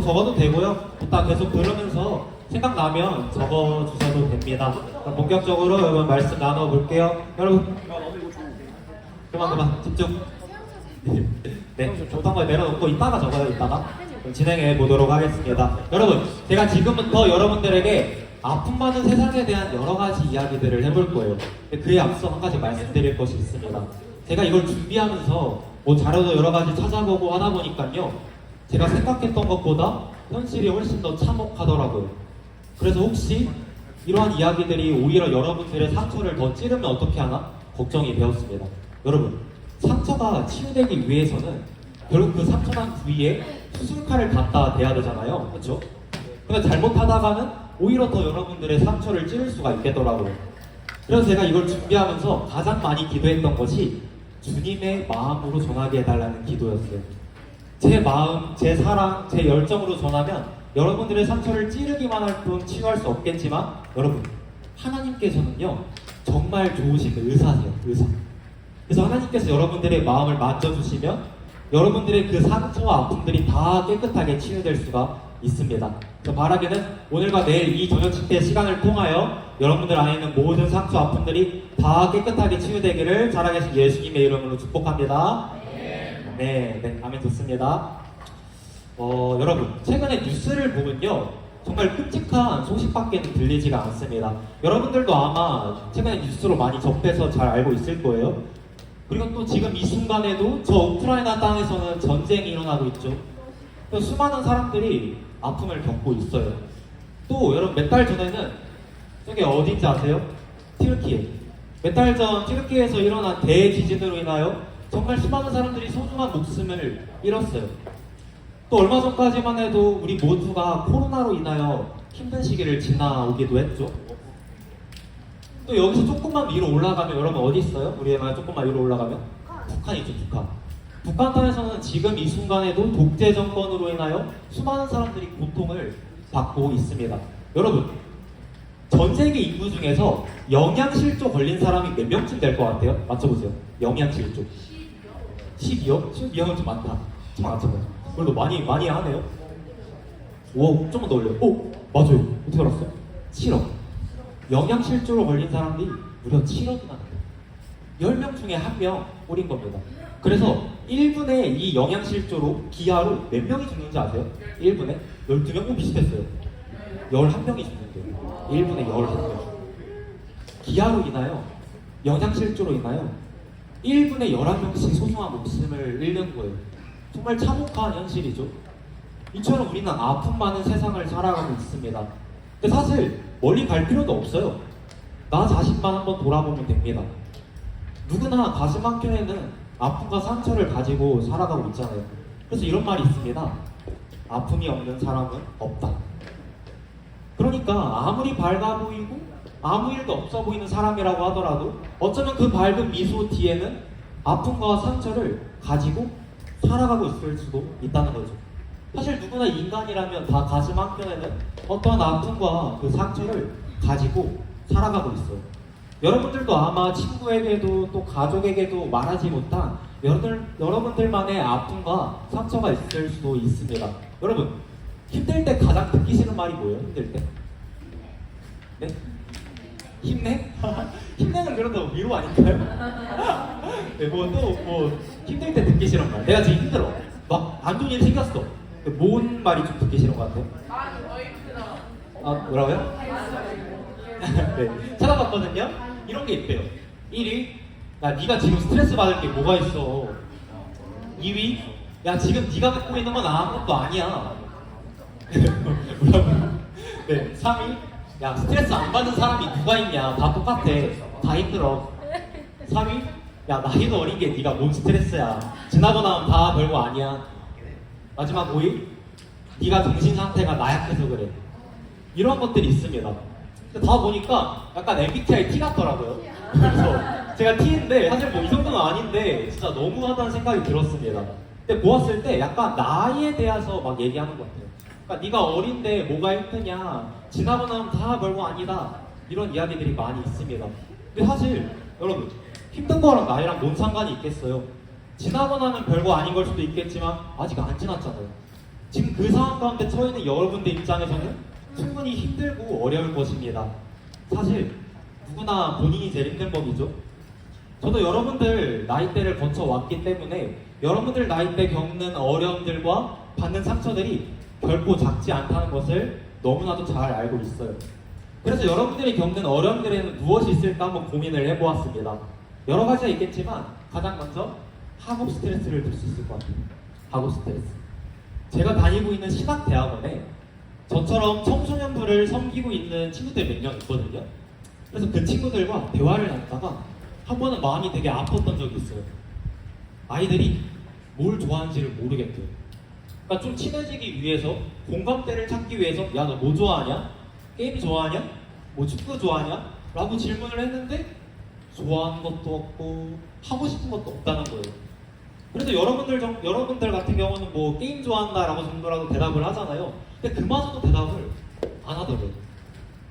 적어도 되고요. 이따 계속 들으면서 생각나면 적어주셔도 됩니다. 그럼 본격적으로 여러분 말씀 나눠볼게요. 여러분 그만 집중. 네, 좋던 거 내려놓고 이따가 적어요. 이따가 그럼 진행해 보도록 하겠습니다. 여러분, 제가 지금부터 여러분들에게 아픔 많은 세상에 대한 여러 가지 이야기들을 해볼 거예요. 그에 앞서 한 가지 말씀드릴 것이 있습니다. 제가 이걸 준비하면서 뭐 자료도 여러 가지 찾아보고 하다 보니까요, 제가 생각했던 것보다 현실이 훨씬 더 참혹하더라고요. 그래서 혹시 이러한 이야기들이 오히려 여러분들의 상처를 더 찌르면 어떻게 하나 걱정이 되었습니다. 여러분, 상처가 치유되기 위해서는 결국 그 상처난 부위에 수술칼을 갖다 대야 되잖아요. 그렇죠? 근데 잘못하다가는 오히려 더 여러분들의 상처를 찌를 수가 있겠더라고요. 그래서 제가 이걸 준비하면서 가장 많이 기도했던 것이 주님의 마음으로 전하게 해달라는 기도였어요. 제 마음, 제 사랑, 제 열정으로 전하면 여러분들의 상처를 찌르기만 할 뿐 치유할 수 없겠지만, 여러분, 하나님께서는요 정말 좋으신 의사세요. 의사. 그래서 하나님께서 여러분들의 마음을 만져주시면 여러분들의 그 상처와 아픔들이 다 깨끗하게 치유될 수가 있습니다. 그래서 바라기는 오늘과 내일 이 저녁 집회 시간을 통하여 여러분들 안에 있는 모든 상처 아픔들이 다 깨끗하게 치유되기를 살아계신 예수님의 이름으로 축복합니다. 네, 아멘. 좋습니다. 여러분, 최근에 뉴스를 보면요 정말 끔찍한 소식밖에는 들리지가 않습니다. 여러분들도 아마 최근에 뉴스로 많이 접해서 잘 알고 있을 거예요. 그리고 또 지금 이 순간에도 저 우크라이나 땅에서는 전쟁이 일어나고 있죠. 또 수많은 사람들이 아픔을 겪고 있어요. 또 여러분, 몇 달 전에는 저게 어딘지 아세요? 튀르키예. 몇 달 전 튀르키예에서 일어난 대지진으로 인하여 정말 수많은 사람들이 소중한 목숨을 잃었어요. 또 얼마 전까지만 해도 우리 모두가 코로나로 인하여 힘든 시기를 지나오기도 했죠. 또 여기서 조금만 위로 올라가면 여러분 어디 있어요? 우리만 조금만 위로 올라가면 북한이죠. 북한 땅에서는 지금 이 순간에도 독재 정권으로 인하여 수많은 사람들이 고통을 받고 있습니다. 여러분, 전 세계 인구 중에서 영양실조 걸린 사람이 몇 명쯤 될 것 같아요? 맞춰보세요. 영양실조 12억? 12억은 좀 많다. 좀 맞춰봐요. 그래도 많이 하네요. 오, 좀만 더 올려요. 오, 맞아요. 어떻게 알았어? 7억. 영양실조로 걸린 사람들이 무려 7억이나 돼요. 10명 중에 1명 꼴인 겁니다. 그래서 1분에 이 영양실조로 기아로 몇 명이 죽는지 아세요? 1분에? 12명? 비슷했어요. 11명이 죽는데요. 1분에 11명. 기아로 인하여, 영양실조로 인하여 1분에 11명씩 소중한 목숨을 잃는 거예요. 정말 참혹한 현실이죠. 이처럼 우리는 아픔 많은 세상을 살아가고 있습니다. 근데 사실 멀리 갈 필요도 없어요. 나 자신만 한번 돌아보면 됩니다. 누구나 가슴 한켠에는 아픔과 상처를 가지고 살아가고 있잖아요. 그래서 이런 말이 있습니다. 아픔이 없는 사람은 없다. 그러니까 아무리 밝아 보이고 아무 일도 없어 보이는 사람이라고 하더라도 어쩌면 그 밝은 미소 뒤에는 아픔과 상처를 가지고 살아가고 있을 수도 있다는 거죠. 사실 누구나 인간이라면 다 가슴 한켠에는 어떠한 아픔과 그 상처를 가지고 살아가고 있어요. 여러분들도 아마 친구에게도 또 가족에게도 말하지 못한 여러분들만의 아픔과 상처가 있을 수도 있습니다. 여러분, 힘들 때 가장 듣기 싫은 말이 뭐예요? 힘들 때? 네? 힘내? 힘내는 그래도 위로 아닐까요? 네, 힘들 때 듣기 싫은 말. 내가 지금 힘들어. 막 안 좋은 일 생겼어. 뭔 말이 좀 듣기 싫은 것 같아요? 아, 뭐라고요? 네, 찾아봤거든요. 이런 게 있대요. 1위, 야, 네가 지금 스트레스 받을 게 뭐가 있어. 2위, 야, 지금 네가 갖고 있는 건 아무것도 아니야. 뭐라고요? 네, 3위, 야, 스트레스 안 받는 사람이 누가 있냐. 다 똑같아. 다 힘들어. 4위, 야, 나이도 어린 게 네가 뭔 스트레스야. 지나고 나면 다 별거 아니야. 마지막 5위, 네가 정신 상태가 나약해서 그래. 이런 것들이 있습니다. 다 보니까 약간 MBTI T 같더라고요. 그래서 제가 T인데 사실 뭐 이 정도는 아닌데 진짜 너무하다는 생각이 들었습니다. 근데 보았을 때 약간 나이에 대해서 막 얘기하는 것 같아요. 그러니까 네가 어린데 뭐가 힘드냐, 지나고 나면 다 별거 아니다, 이런 이야기들이 많이 있습니다. 근데 사실 여러분, 힘든 거랑 나이랑 뭔 상관이 있겠어요? 지나고 나면 별거 아닌 걸 수도 있겠지만 아직 안 지났잖아요. 지금 그 상황 가운데 처해 있는 여러분들 입장에서는 충분히 힘들고 어려울 것입니다. 사실 누구나 본인이 제일 힘든 법이죠. 저도 여러분들 나이대를 거쳐왔기 때문에 여러분들 나이대 겪는 어려움들과 받는 상처들이 결코 작지 않다는 것을 너무나도 잘 알고 있어요. 그래서 여러분들이 겪는 어려움들에는 무엇이 있을까 한번 고민을 해보았습니다. 여러 가지가 있겠지만 가장 먼저 학업 스트레스를 들 수 있을 것 같아요. 학업 스트레스. 제가 다니고 있는 신학대학원에 저처럼 청소년부를 섬기고 있는 친구들 몇 명 있거든요. 그래서 그 친구들과 대화를 나누다가 한 번은 마음이 되게 아팠던 적이 있어요. 아이들이 뭘 좋아하는지를 모르겠대요. 그러니까 좀 친해지기 위해서, 공감대를 찾기 위해서 야 너 뭐 좋아하냐? 게임 좋아하냐? 뭐 축구 좋아하냐? 라고 질문을 했는데 좋아하는 것도 없고 하고 싶은 것도 없다는 거예요. 그래서 여러분들 같은 경우는 뭐 게임 좋아한다라고 정도라도 대답을 하잖아요. 근데 그마저도 대답을 안 하더래요.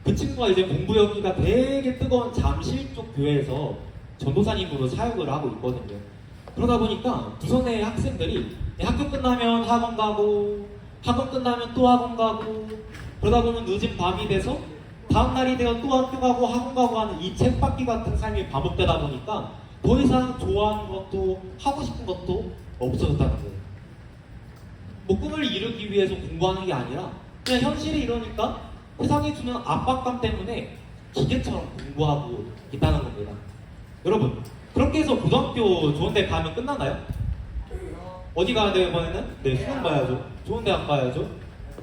그 친구가 이제 공부열기가 되게 뜨거운 잠실 쪽 교회에서 전도사님으로 사역을 하고 있거든요. 그러다 보니까 부선의 학생들이 학교 끝나면 학원 가고 학원 끝나면 또 학원 가고 그러다 보면 늦은 밤이 돼서 다음 날이 되어 또 학교 가고 학원 가고 하는 이 쳇바퀴 같은 삶이 반복되다 보니까 더 이상 좋아하는 것도 하고 싶은 것도 없어졌다는 거예요. 뭐 꿈을 이루기 위해서 공부하는 게 아니라 그냥 현실이 이러니까 세상이 주는 압박감 때문에 기계처럼 공부하고 있다는 겁니다. 여러분 그렇게 해서 고등학교 좋은 데 가면 끝나나요? 어디 가야 돼요 이번에는? 네 수능 봐야죠. 좋은 대학 가야죠.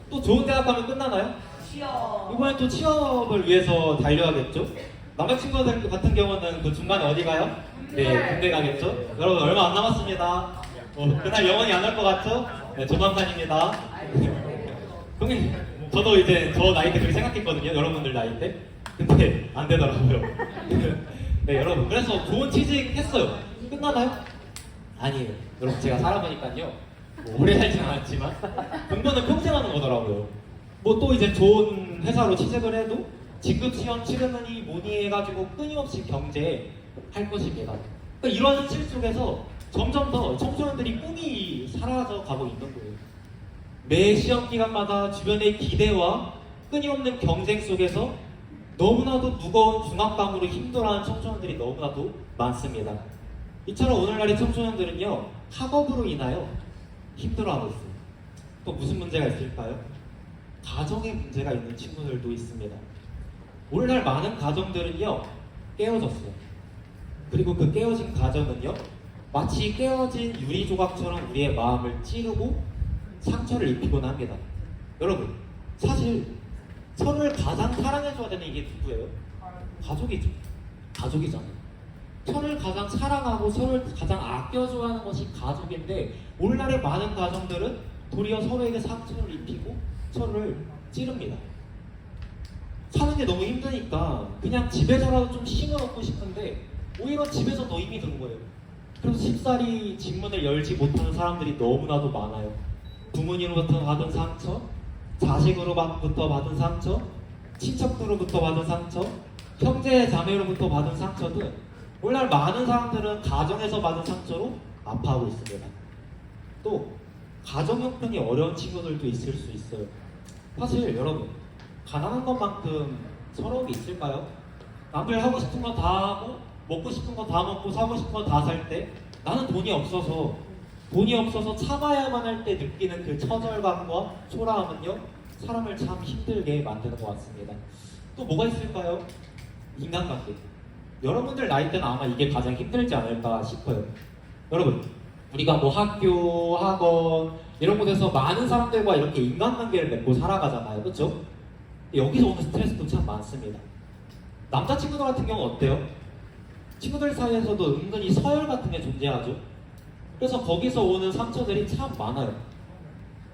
또 좋은 대학 가면 끝나나요? 취업. 이번엔 또 취업을 위해서 달려야겠죠? 남자친구들 같은 경우는 그 중간에 어디 가요? 네, 군대 가겠죠? 여러분 얼마 안 남았습니다. 그날 영원히 안 올 것 같죠? 네, 조만간입니다. 형님, 저도 이제 저 나이 때 그렇게 생각했거든요. 여러분들 나이 때. 근데 안 되더라고요. 네, 여러분. 그래서 좋은 취직 했어요. 끝나나요? 아니에요. 여러분 제가 살아보니까요. 뭐 오래 살진 않았지만 공부는 평생 하는 거더라고요. 뭐 또 이제 좋은 회사로 취직을 해도 직급 시험 치르느니 뭐니 해가지고 끊임없이 경제할 것입니다. 그러니까 이런 현실 속에서 점점 더 청소년들이 꿈이 사라져 가고 있는 거예요. 매 시험 기간마다 주변의 기대와 끊임없는 경쟁 속에서 너무나도 무거운 중압감으로 힘들어하는 청소년들이 너무나도 많습니다. 이처럼 오늘날의 청소년들은요 학업으로 인하여 힘들어하고 있어요. 또 무슨 문제가 있을까요? 가정에 문제가 있는 친구들도 있습니다. 오늘날 많은 가정들은요 깨어졌어요. 그리고 그 깨어진 가정은요 마치 깨어진 유리 조각처럼 우리의 마음을 찌르고 상처를 입히곤 합니다. 여러분 사실 서로를 가장 사랑해줘야 되는 이게 누구예요? 가족이죠. 가족이잖아요. 서로를 가장 사랑하고 서로를 가장 아껴줘야 하는 것이 가족인데 오늘날의 많은 가정들은 도리어 서로에게 상처를 입히고 서로를 찌릅니다. 사는 게 너무 힘드니까 그냥 집에서라도 좀 쉼을 얻고 싶은데 오히려 집에서 더 힘이 드는 거예요. 그래서 쉽사리 집문을 열지 못하는 사람들이 너무나도 많아요. 부모님으로부터 받은 상처, 자식으로부터 받은 상처, 친척으로부터 받은 상처, 형제 자매로부터 받은 상처 등 오늘날 많은 사람들은 가정에서 받은 상처로 아파하고 있습니다. 또 가정 형편이 어려운 친구들도 있을 수 있어요. 사실 여러분 가난한 것만큼 서러움이 있을까요? 남들 하고 싶은 거 다 하고 먹고 싶은 거 다 먹고 사고 싶은 거 다 살 때 나는 돈이 없어서 참아야만 할 때 느끼는 그 처절감과 초라함은요 사람을 참 힘들게 만드는 것 같습니다. 또 뭐가 있을까요? 인간관계. 여러분들 나이 때는 아마 이게 가장 힘들지 않을까 싶어요. 여러분 우리가 뭐 학교, 학원 이런 곳에서 많은 사람들과 이렇게 인간관계를 맺고 살아가잖아요. 그렇죠? 여기서 오는 스트레스도 참 많습니다. 남자친구들 같은 경우는 어때요? 친구들 사이에서도 은근히 서열 같은 게 존재하죠. 그래서 거기서 오는 상처들이 참 많아요.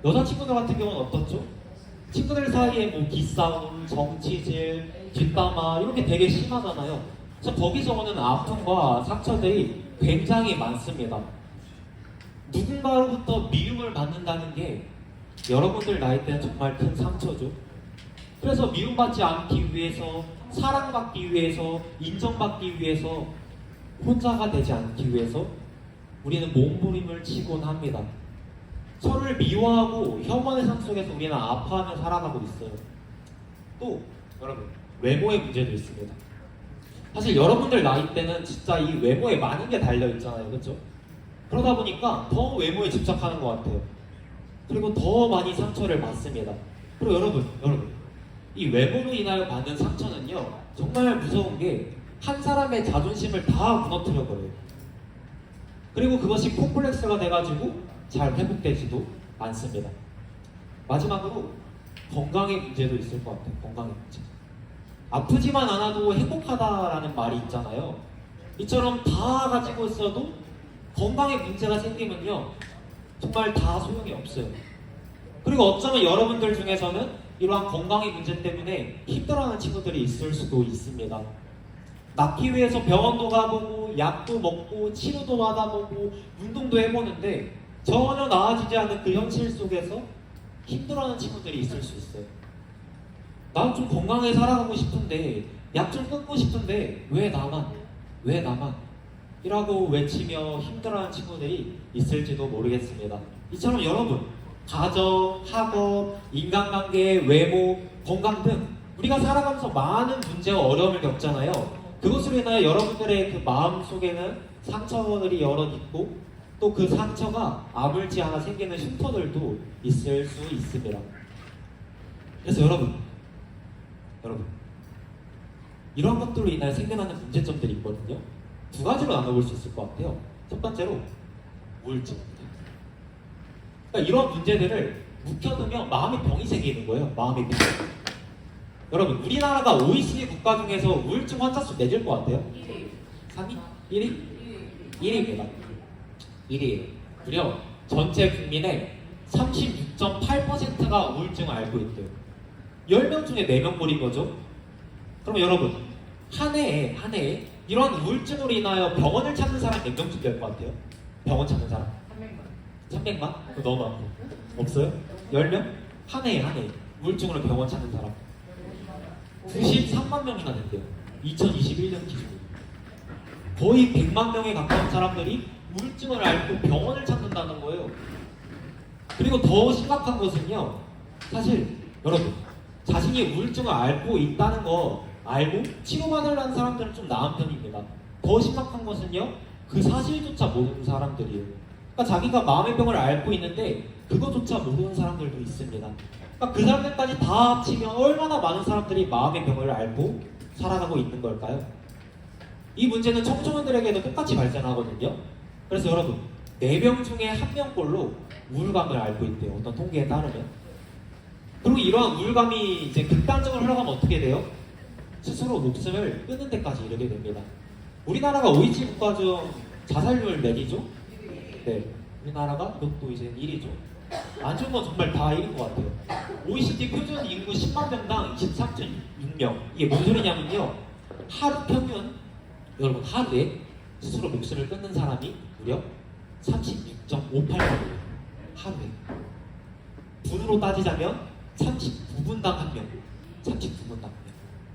여자친구들 같은 경우는 어떻죠? 친구들 사이에 뭐 기싸움, 정치질, 뒷담화 이렇게 되게 심하잖아요. 그래서 거기서 오는 아픔과 상처들이 굉장히 많습니다. 누군가로부터 미움을 받는다는 게 여러분들 나이 때는 정말 큰 상처죠. 그래서 미움받지 않기 위해서, 사랑받기 위해서, 인정받기 위해서, 혼자가 되지 않기 위해서 우리는 몸부림을 치곤 합니다. 서로를 미워하고 혐오의 상 속에서 우리는 아파하며 살아가고 있어요. 또 여러분 외모의 문제도 있습니다. 사실 여러분들 나이 때는 진짜 이 외모에 많은 게 달려 있잖아요, 그렇죠? 그러다 보니까 더 외모에 집착하는 것 같아요. 그리고 더 많이 상처를 받습니다. 그리고 여러분 이 외모로 인하여 받는 상처는요 정말 무서운 게 한 사람의 자존심을 다 무너뜨려 버려요. 그리고 그것이 콤플렉스가 돼가지고 잘 회복되지도 않습니다. 마지막으로 건강의 문제도 있을 것 같아요. 건강의 문제. 아프지만 않아도 행복하다라는 말이 있잖아요. 이처럼 다 가지고 있어도 건강에 문제가 생기면요 정말 다 소용이 없어요. 그리고 어쩌면 여러분들 중에서는 이러한 건강의 문제 때문에 힘들어하는 친구들이 있을 수도 있습니다. 낫기 위해서 병원도 가보고 약도 먹고 치료도 받아보고 운동도 해보는데 전혀 나아지지 않는 그 현실 속에서 힘들어하는 친구들이 있을 수 있어요. 난 좀 건강하게 살아가고 싶은데 약 좀 끊고 싶은데 왜 나만 이라고 외치며 힘들어하는 친구들이 있을지도 모르겠습니다. 이처럼 여러분 가정, 학업, 인간관계, 외모, 건강 등 우리가 살아가면서 많은 문제와 어려움을 겪잖아요. 그것으로 인하여 여러분들의 그 마음 속에는 상처들이 여러 있고 또 그 상처가 아물지 않아 생기는 흉터들도 있을 수 있습니다. 그래서 여러분 이런 것들로 인하여 생겨나는 문제점들이 있거든요. 두 가지로 나눠볼 수 있을 것 같아요. 첫 번째로 우울증입니다. 그러니까 이런 문제들을 묵혀두면 마음의 병이 생기는 거예요. 마음의 병. 여러분 우리나라가 OECD 국가 중에서 우울증 환자 수 몇일 것 같아요? 3위? 1위? 1위입니다. 1위예요. 무려 전체 국민의 36.8%가 우울증을 앓고 있대요. 10명 중에 4명 꼴인 거죠. 그럼 여러분 한 해에 이런 우울증으로 인하여 병원을 찾는 사람 몇 명쯤 될 것 같아요? 병원 찾는 사람 300만? 그거 너무 많고 없어요? 10명? 한 해에 우울증으로 병원 찾는 사람 93만 명이나 된대요. 2021년 기준으로 거의 100만 명에 가까운 사람들이 우울증을 앓고 병원을 찾는다는 거예요. 그리고 더 심각한 것은요 사실 여러분 자신이 우울증을 앓고 있다는 거 알고 치료받으려는 사람들은 좀 나은 편입니다. 더 심각한 것은요 그 사실조차 모르는 사람들이에요. 그러니까 자기가 마음의 병을 앓고 있는데 그것조차 모르는 사람들도 있습니다. 그러니까 그 사람들까지 다 합치면 얼마나 많은 사람들이 마음의 병을 앓고 살아가고 있는 걸까요? 이 문제는 청소년들에게도 똑같이 발생하거든요. 그래서 여러분 4명 중에 1명꼴로 우울감을 앓고 있대요. 어떤 통계에 따르면. 그리고 이러한 우울감이 이제 극단적으로 흘러가면 어떻게 돼요? 스스로 목숨을 끊는 데까지 이르게 됩니다. 우리나라가 OECD 국가 중 자살률 몇이죠? 네, 우리나라가 이것도 이제 1위죠. 안 좋은 건 정말 다 1인 것 같아요. OECD 표준 인구 10만 명당 23.6명. 이게 뭔 소리냐면요. 하루 평균, 여러분 하루에 스스로 목숨을 끊는 사람이 무려 36.58명이에요. 하루에. 분으로 따지자면 39분당 1명. 39분당 1명.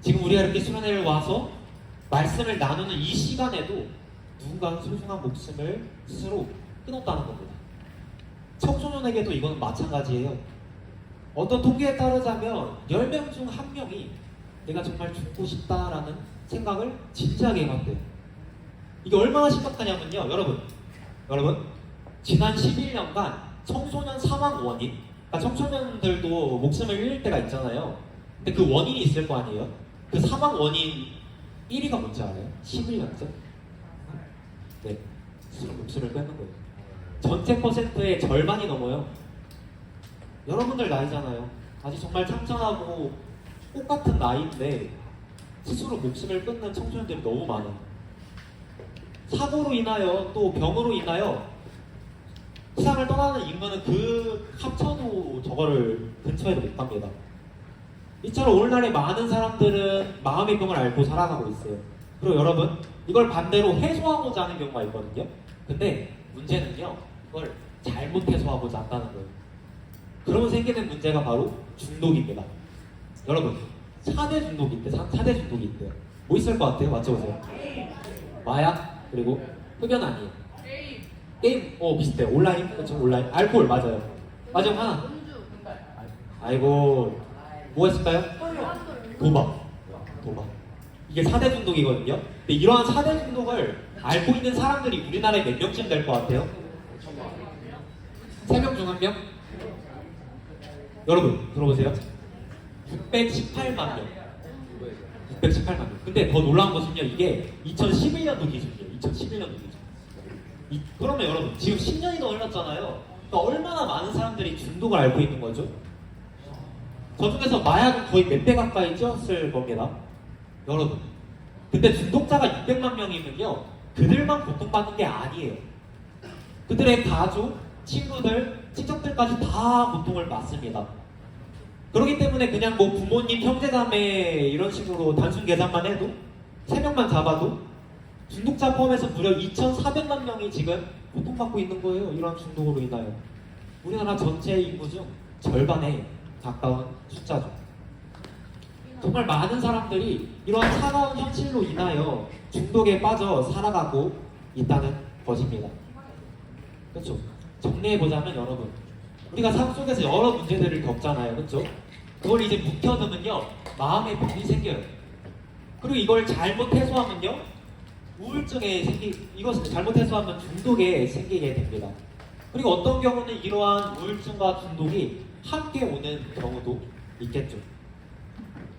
지금 우리가 이렇게 수련회를 와서 말씀을 나누는 이 시간에도 누군가는 소중한 목숨을 스스로 끊었다는 겁니다. 청소년에게도 이건 마찬가지예요. 어떤 통계에 따르자면 10명 중 1명이 내가 정말 죽고 싶다라는 생각을 진지하게 해봤대요. 이게 얼마나 심각하냐면요. 여러분 지난 11년간 청소년 사망 원인, 그러니까 청소년들도 목숨을 잃을 때가 있잖아요. 근데 그 원인이 있을 거 아니에요? 그 사망 원인 1위가 뭔지 알아요? 11년째? 네, 스스로 목숨을 끊는 거예요. 전체 퍼센트의 절반이 넘어요. 여러분들 나이잖아요. 아직 정말 창창하고 꽃같은 나이인데 스스로 목숨을 끊는 청소년들이 너무 많아요. 사고로 인하여 또 병으로 인하여 세상을 떠나는 인구는 그 합쳐도 저거를 근처에도 못 갑니다. 이처럼 오늘날에 많은 사람들은 마음의 병을 앓고 살아가고 있어요. 그리고 여러분 이걸 반대로 해소하고자 하는 경우가 있거든요. 근데 문제는요 그걸 잘못 해소하고자 한다는 거예요. 그러면 생기는 문제가 바로 중독입니다. 여러분 4대 중독이 있대. 4대 중독이 있대요. 뭐 있을 것 같아요? 맞춰보세요. 마약, 그리고 흡연 아니에요. 게임 비슷해요. 온라인, 그렇죠? 온라인. 알코올 맞아요. 마지막 하나. 아이고, 뭐가 있을까요? 도박. 도박. 이게 4대 중독이거든요. 근데 이러한 4대 중독을 앓고 있는 사람들이 우리나라에 몇 명쯤 될 것 같아요? 3명 중 1명? 여러분, 들어보세요. 618만 명. 618만 명. 근데 더 놀라운 것은요, 이게 2011년도 기준이에요. 2011년도 기준. 그러면 여러분, 지금 10년이 더 흘렀잖아요. 그러니까 얼마나 많은 사람들이 중독을 앓고 있는 거죠? 저 중에서 마약은 거의 몇 배 가까이 찌었을 겁니다. 여러분. 근데 중독자가 600만 명이면요, 그들만 고통받는 게 아니에요. 그들의 가족, 친구들, 친척들까지 다 고통을 받습니다. 그렇기 때문에 그냥 뭐 부모님, 형제자매 이런 식으로 단순 계산만 해도 3명만 잡아도 중독자 포함해서 무려 2,400만 명이 지금 고통받고 있는 거예요. 이런 중독으로 인하여. 우리나라 전체 인구 중 절반에 가까운 숫자죠. 정말 많은 사람들이 이러한 차가운 현실로 인하여 중독에 빠져 살아가고 있다는 것입니다. 그렇죠? 정리해보자면 여러분, 우리가 삶 속에서 여러 문제들을 겪잖아요. 그렇죠? 그걸 이제 묵혀두면요, 마음에 병이 생겨요. 그리고 이걸 잘못 해소하면요, 이것을 잘못 해소하면 중독에 생기게 됩니다. 그리고 어떤 경우는 이러한 우울증과 중독이 함께 오는 경우도 있겠죠.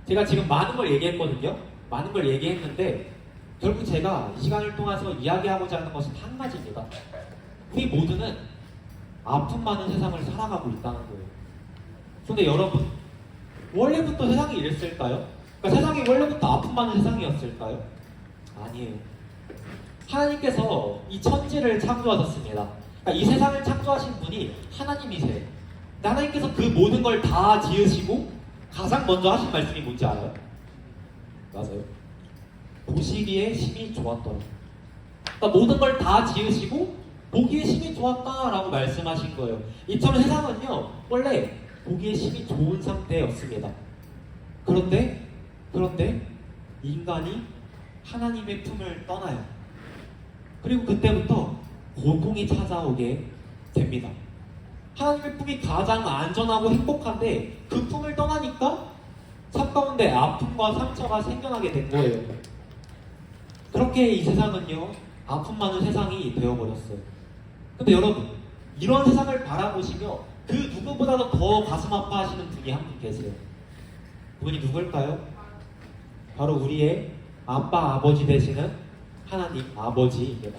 제가 지금 많은 걸 얘기했거든요. 많은 걸 얘기했는데 결국 제가 이 시간을 통해서 이야기하고자 하는 것은 한 가지입니다. 우리 모두는 아픔 많은 세상을 살아가고 있다는 거예요. 근데 여러분, 원래부터 세상이 이랬을까요? 그러니까 세상이 원래부터 아픔 많은 세상이었을까요? 아니에요. 하나님께서 이 천지를 창조하셨습니다. 그러니까 이 세상을 창조하신 분이 하나님이세요. 하나님께서 그 모든 걸 다 지으시고 가장 먼저 하신 말씀이 뭔지 알아요? 맞아요. 보시기에 심히 좋았더라. 그러니까 모든 걸 다 지으시고 보기에 심히 좋았다라고 말씀하신 거예요. 이처럼 세상은요, 원래 보기에 심히 좋은 상태였습니다. 그런데 인간이 하나님의 품을 떠나요. 그리고 그때부터 고통이 찾아오게 됩니다. 하나님의 품이 가장 안전하고 행복한데 그 품을 떠나니까 삶 가운데 아픔과 상처가 생겨나게 된 거예요. 그렇게 이 세상은요, 아픔 많은 세상이 되어버렸어요. 근데 여러분, 이런 세상을 바라보시며 그 누구보다도 더 가슴 아파하시는 분이 한 분 계세요. 그분이 누굴까요? 바로 우리의 아빠, 아버지 되시는 하나님 아버지입니다.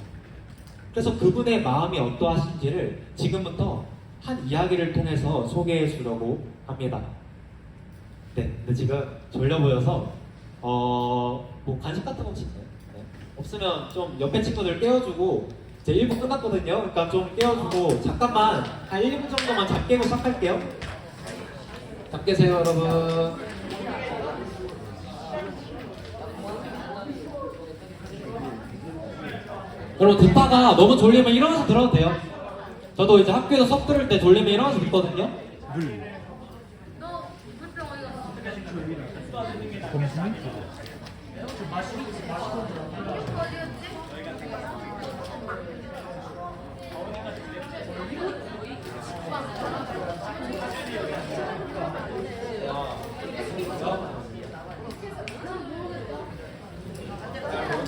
그래서 그분의 마음이 어떠하신지를 지금부터 한 이야기를 통해서 소개해 주려고 합니다. 네, 근데 지금 졸려 보여서 뭐 간식 같은 거 혹시 있나요? 네. 없으면 좀 옆에 친구들 깨워주고 이제 1부 끝났거든요. 그러니까 좀 깨워주고 잠깐만 한 1분 정도만 잠 깨고 시작할게요. 잠 깨세요, 여러분. 여러분, 듣다가 너무 졸리면 일어나서 들어도 돼요. 저도 이제 학교에서 수업 들을 때 졸리면 일어나서 듣거든요.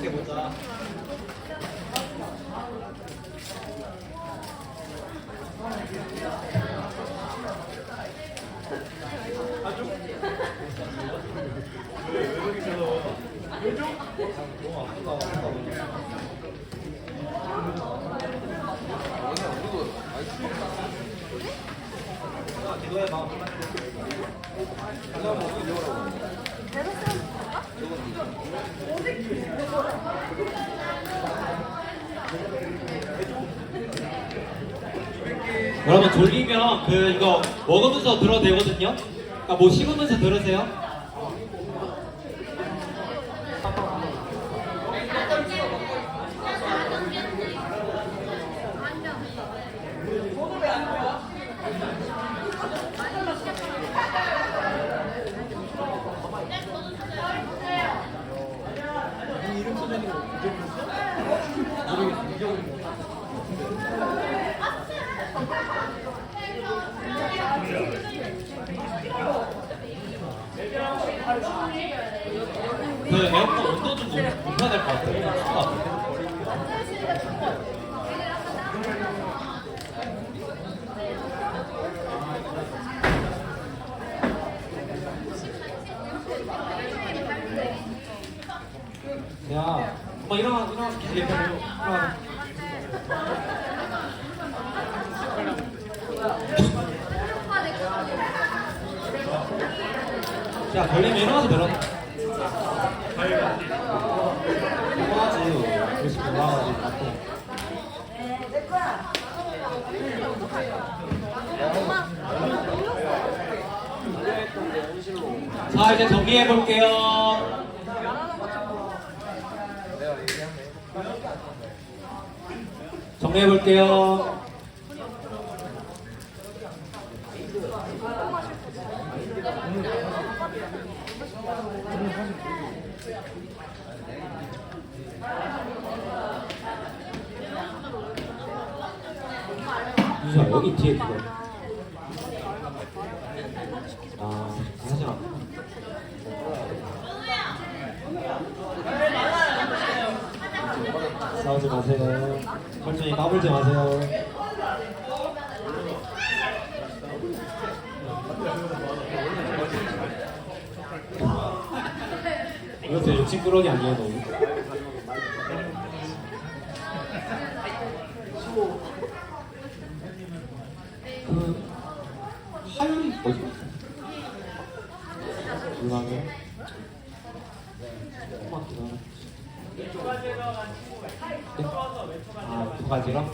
이렇게 보자. 기도해봐. 여러분, 졸리면 이거 먹으면서 들어도 되거든요. 그러니까 뭐 씹으면서 들으세요. 그 에어컨 온도 좀 높여야 될 것 같아요. 야, 엄마 일어나, 일어나. 야, 걸리면 일어나서 내려놔. 올라가지. 열심히 올라가지. 자, 이제 정리해 볼게요. 정리해 볼게요. 유수야, 여기 뒤에 그거. 아, 하지 마. 싸우지 마세요. 천천히 까불지 마세요. 이것도 욕심꾸러기 아니에요, 너무? 그 하율이 뭐지? 유망해? 조금만 기다려. 아, 두 가지로?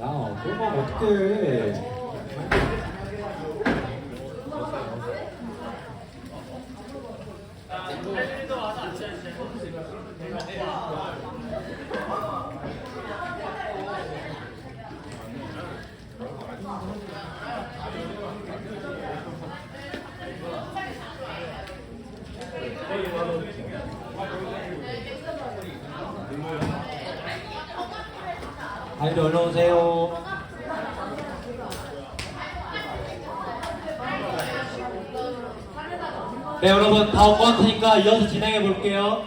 야, 그러면 어떡해. 아이들 얼른 오세요. 네, 여러분 다 온 것 같으니까 이어서 진행해 볼게요.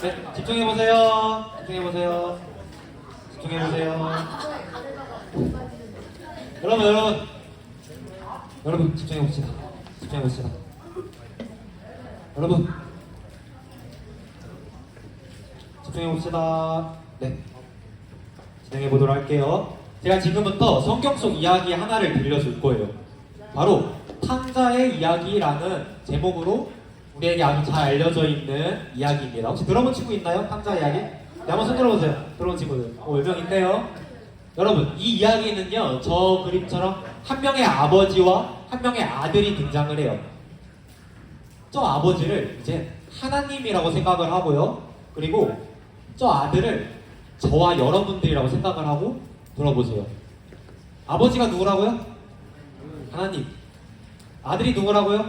네, 집중해 보세요. 집중해 보세요. 집중해 보세요. 여러분 집중해 봅시다. 집중해 봅시다. 여러분 집중해 봅시다. 네, 진행해 보도록 할게요. 제가 지금부터 성경 속 이야기 하나를 들려줄 거예요. 바로 탕자의 이야기라는 제목으로 우리에게 아주 잘 알려져 있는 이야기입니다. 혹시 들어본 친구 있나요? 탕자 이야기? 네, 한번 손 들어보세요. 들어본 친구들. 몇 명 있네요. 여러분, 이 이야기는요, 저 그림처럼 한 명의 아버지와 한 명의 아들이 등장을 해요. 저 아버지를 이제 하나님이라고 생각을 하고요. 그리고 저 아들을 저와 여러분들이라고 생각을 하고 들어보세요. 아버지가 누구라고요? 하나님. 아들이 누구라고요?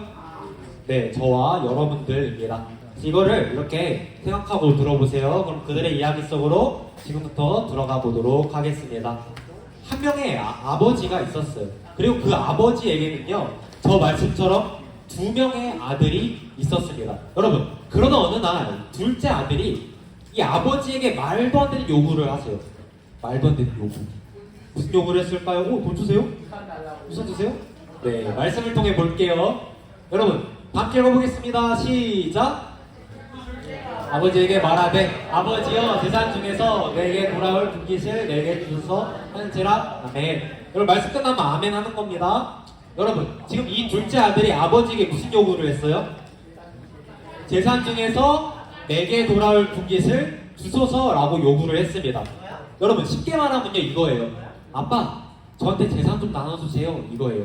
네, 저와 여러분들입니다. 이거를 이렇게 생각하고 들어보세요. 그럼 그들의 이야기 속으로 지금부터 들어가 보도록 하겠습니다. 한 명의 아버지가 있었어요. 그리고 그 아버지에게는요, 저 말씀처럼 두 명의 아들이 있었습니다. 여러분, 그러던 어느 날 둘째 아들이 이 아버지에게 말도 안 되는 요구를 하세요. 말도 안 되는 요구. 무슨 요구를 했을까요? 돈 주세요? 우선 주세요? 네, 말씀을 통해 볼게요. 여러분, 함께 읽어보겠습니다. 시작! 아버지에게 말하되 아버지여 재산 중에서 내게 돌아올 분깃을 내게 주소서 하는지라. 아멘. 여러분, 말씀 끝나면 아멘 하는 겁니다. 여러분, 지금 이 둘째 아들이 아버지에게 무슨 요구를 했어요? 재산 중에서 내게 돌아올 분깃을 주소서라고 요구를 했습니다. 여러분, 쉽게 말하면요, 이거예요. 아빠, 저한테 재산 좀 나눠주세요. 이거예요.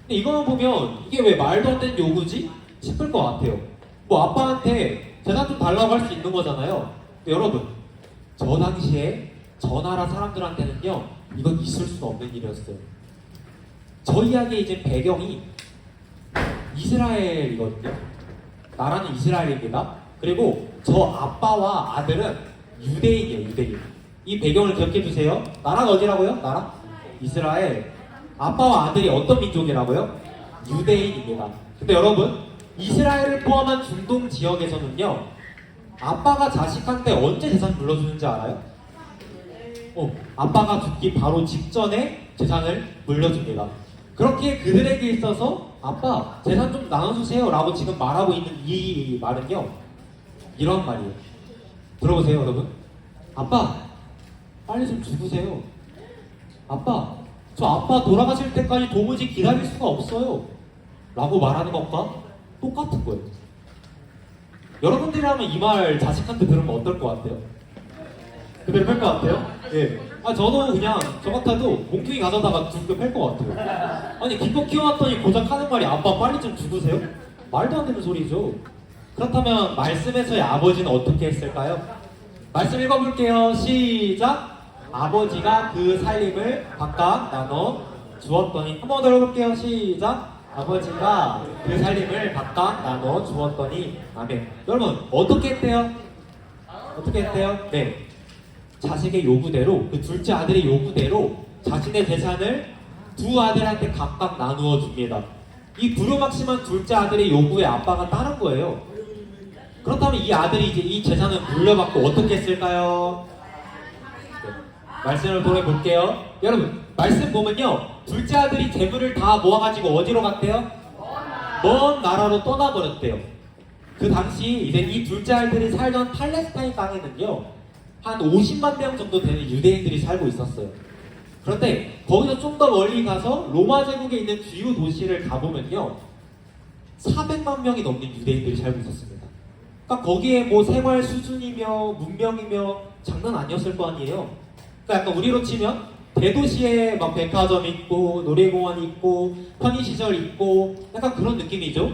근데 이거만 보면 이게 왜 말도 안 되는 요구지? 싶을 것 같아요. 뭐 아빠한테 재산 좀 달라고 할 수 있는 거잖아요. 근데 여러분, 저 당시에 저 나라 사람들한테는요, 이건 있을 수 없는 일이었어요. 저 이야기의 이제 배경이 이스라엘이거든요. 나라는 이스라엘입니다. 그리고 저 아빠와 아들은 유대인이에요, 유대인. 이 배경을 기억해 주세요. 나라가 어디라고요? 나라? 이스라엘. 아빠와 아들이 어떤 민족이라고요? 유대인입니다. 근데 여러분, 이스라엘을 포함한 중동 지역에서는요, 아빠가 자식한테 언제 재산 물려주는지 알아요? 아빠가 죽기 바로 직전에 재산을 물려줍니다. 그렇게 그들에게 있어서 아빠 재산 좀 나눠주세요 라고 지금 말하고 있는 이 말은요, 이런 말이에요. 들어보세요 여러분. 아빠 빨리 좀 죽으세요. 아빠 저 아빠 돌아가실 때까지 도무지 기다릴 수가 없어요 라고 말하는 것과 똑같은 거예요. 여러분들이라면 이 말 자식한테 들으면 어떨 것 같아요? 그대로 팰 것 같아요? 예. 저도 그냥 저 같아도 몽둥이 가져다가 죽게 팰 것 같아요. 아니 기껏 키워놨더니 고작 하는 말이 아빠 빨리 좀 죽으세요? 말도 안 되는 소리죠. 그렇다면 말씀에서의 아버지는 어떻게 했을까요? 말씀 읽어볼게요. 시작. 아버지가 그 살림을 각각 나눠 주었더니, 한 번 더 읽어볼게요. 시작. 아버지가 그 살림을 각각 나눠 주었더니. 아멘. 여러분 어떻게 했대요? 어떻게 했대요? 네, 자식의 요구대로, 그 둘째 아들의 요구대로 자신의 재산을 두 아들한테 각각 나누어 줍니다. 이 불효막심한 둘째 아들의 요구에 아빠가 따른 거예요. 그렇다면 이 아들이 이제 이 재산을 물려받고 어떻게 했을까요? 네, 말씀을 돌아볼게요. 여러분 말씀 보면요, 둘째 아들이 재물을 다 모아가지고 어디로 갔대요? 먼 나라로 떠나버렸대요. 그 당시 이제 이 둘째 아들이 살던 팔레스타인 땅에는요, 한 50만 명 정도 되는 유대인들이 살고 있었어요. 그런데 거기서 좀 더 멀리 가서 로마 제국에 있는 주요 도시를 가보면요, 400만 명이 넘는 유대인들이 살고 있었습니다. 그러니까 거기에 뭐 생활 수준이며 문명이며 장난 아니었을 거 아니에요. 그러니까 약간 우리로 치면 대도시에 막 백화점 있고 놀이공원 있고 편의시설 있고 약간 그런 느낌이죠.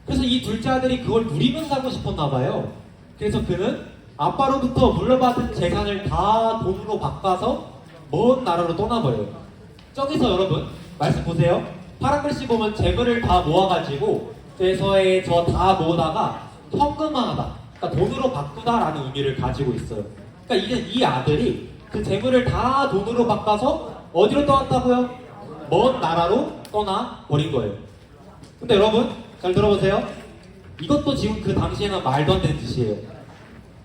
그래서 이 둘째 아들이 그걸 누리면서 살고 싶었나 봐요. 그래서 그는 아빠로부터 물려받은 재산을 다 돈으로 바꿔서 먼 나라로 떠나버려요. 저기서 여러분 말씀 보세요. 파란 글씨 보면 재물을 다 모아가지고 에서의 저 다 모으다가 현금화하다, 그러니까 돈으로 바꾸다라는 의미를 가지고 있어요. 그러니까 이제 이 아들이 그 재물을 다 돈으로 바꿔서 어디로 떠났다고요? 먼 나라로 떠나버린 거예요. 근데 여러분 잘 들어보세요. 이것도 지금 그 당시에는 말도 안 되는 짓이에요.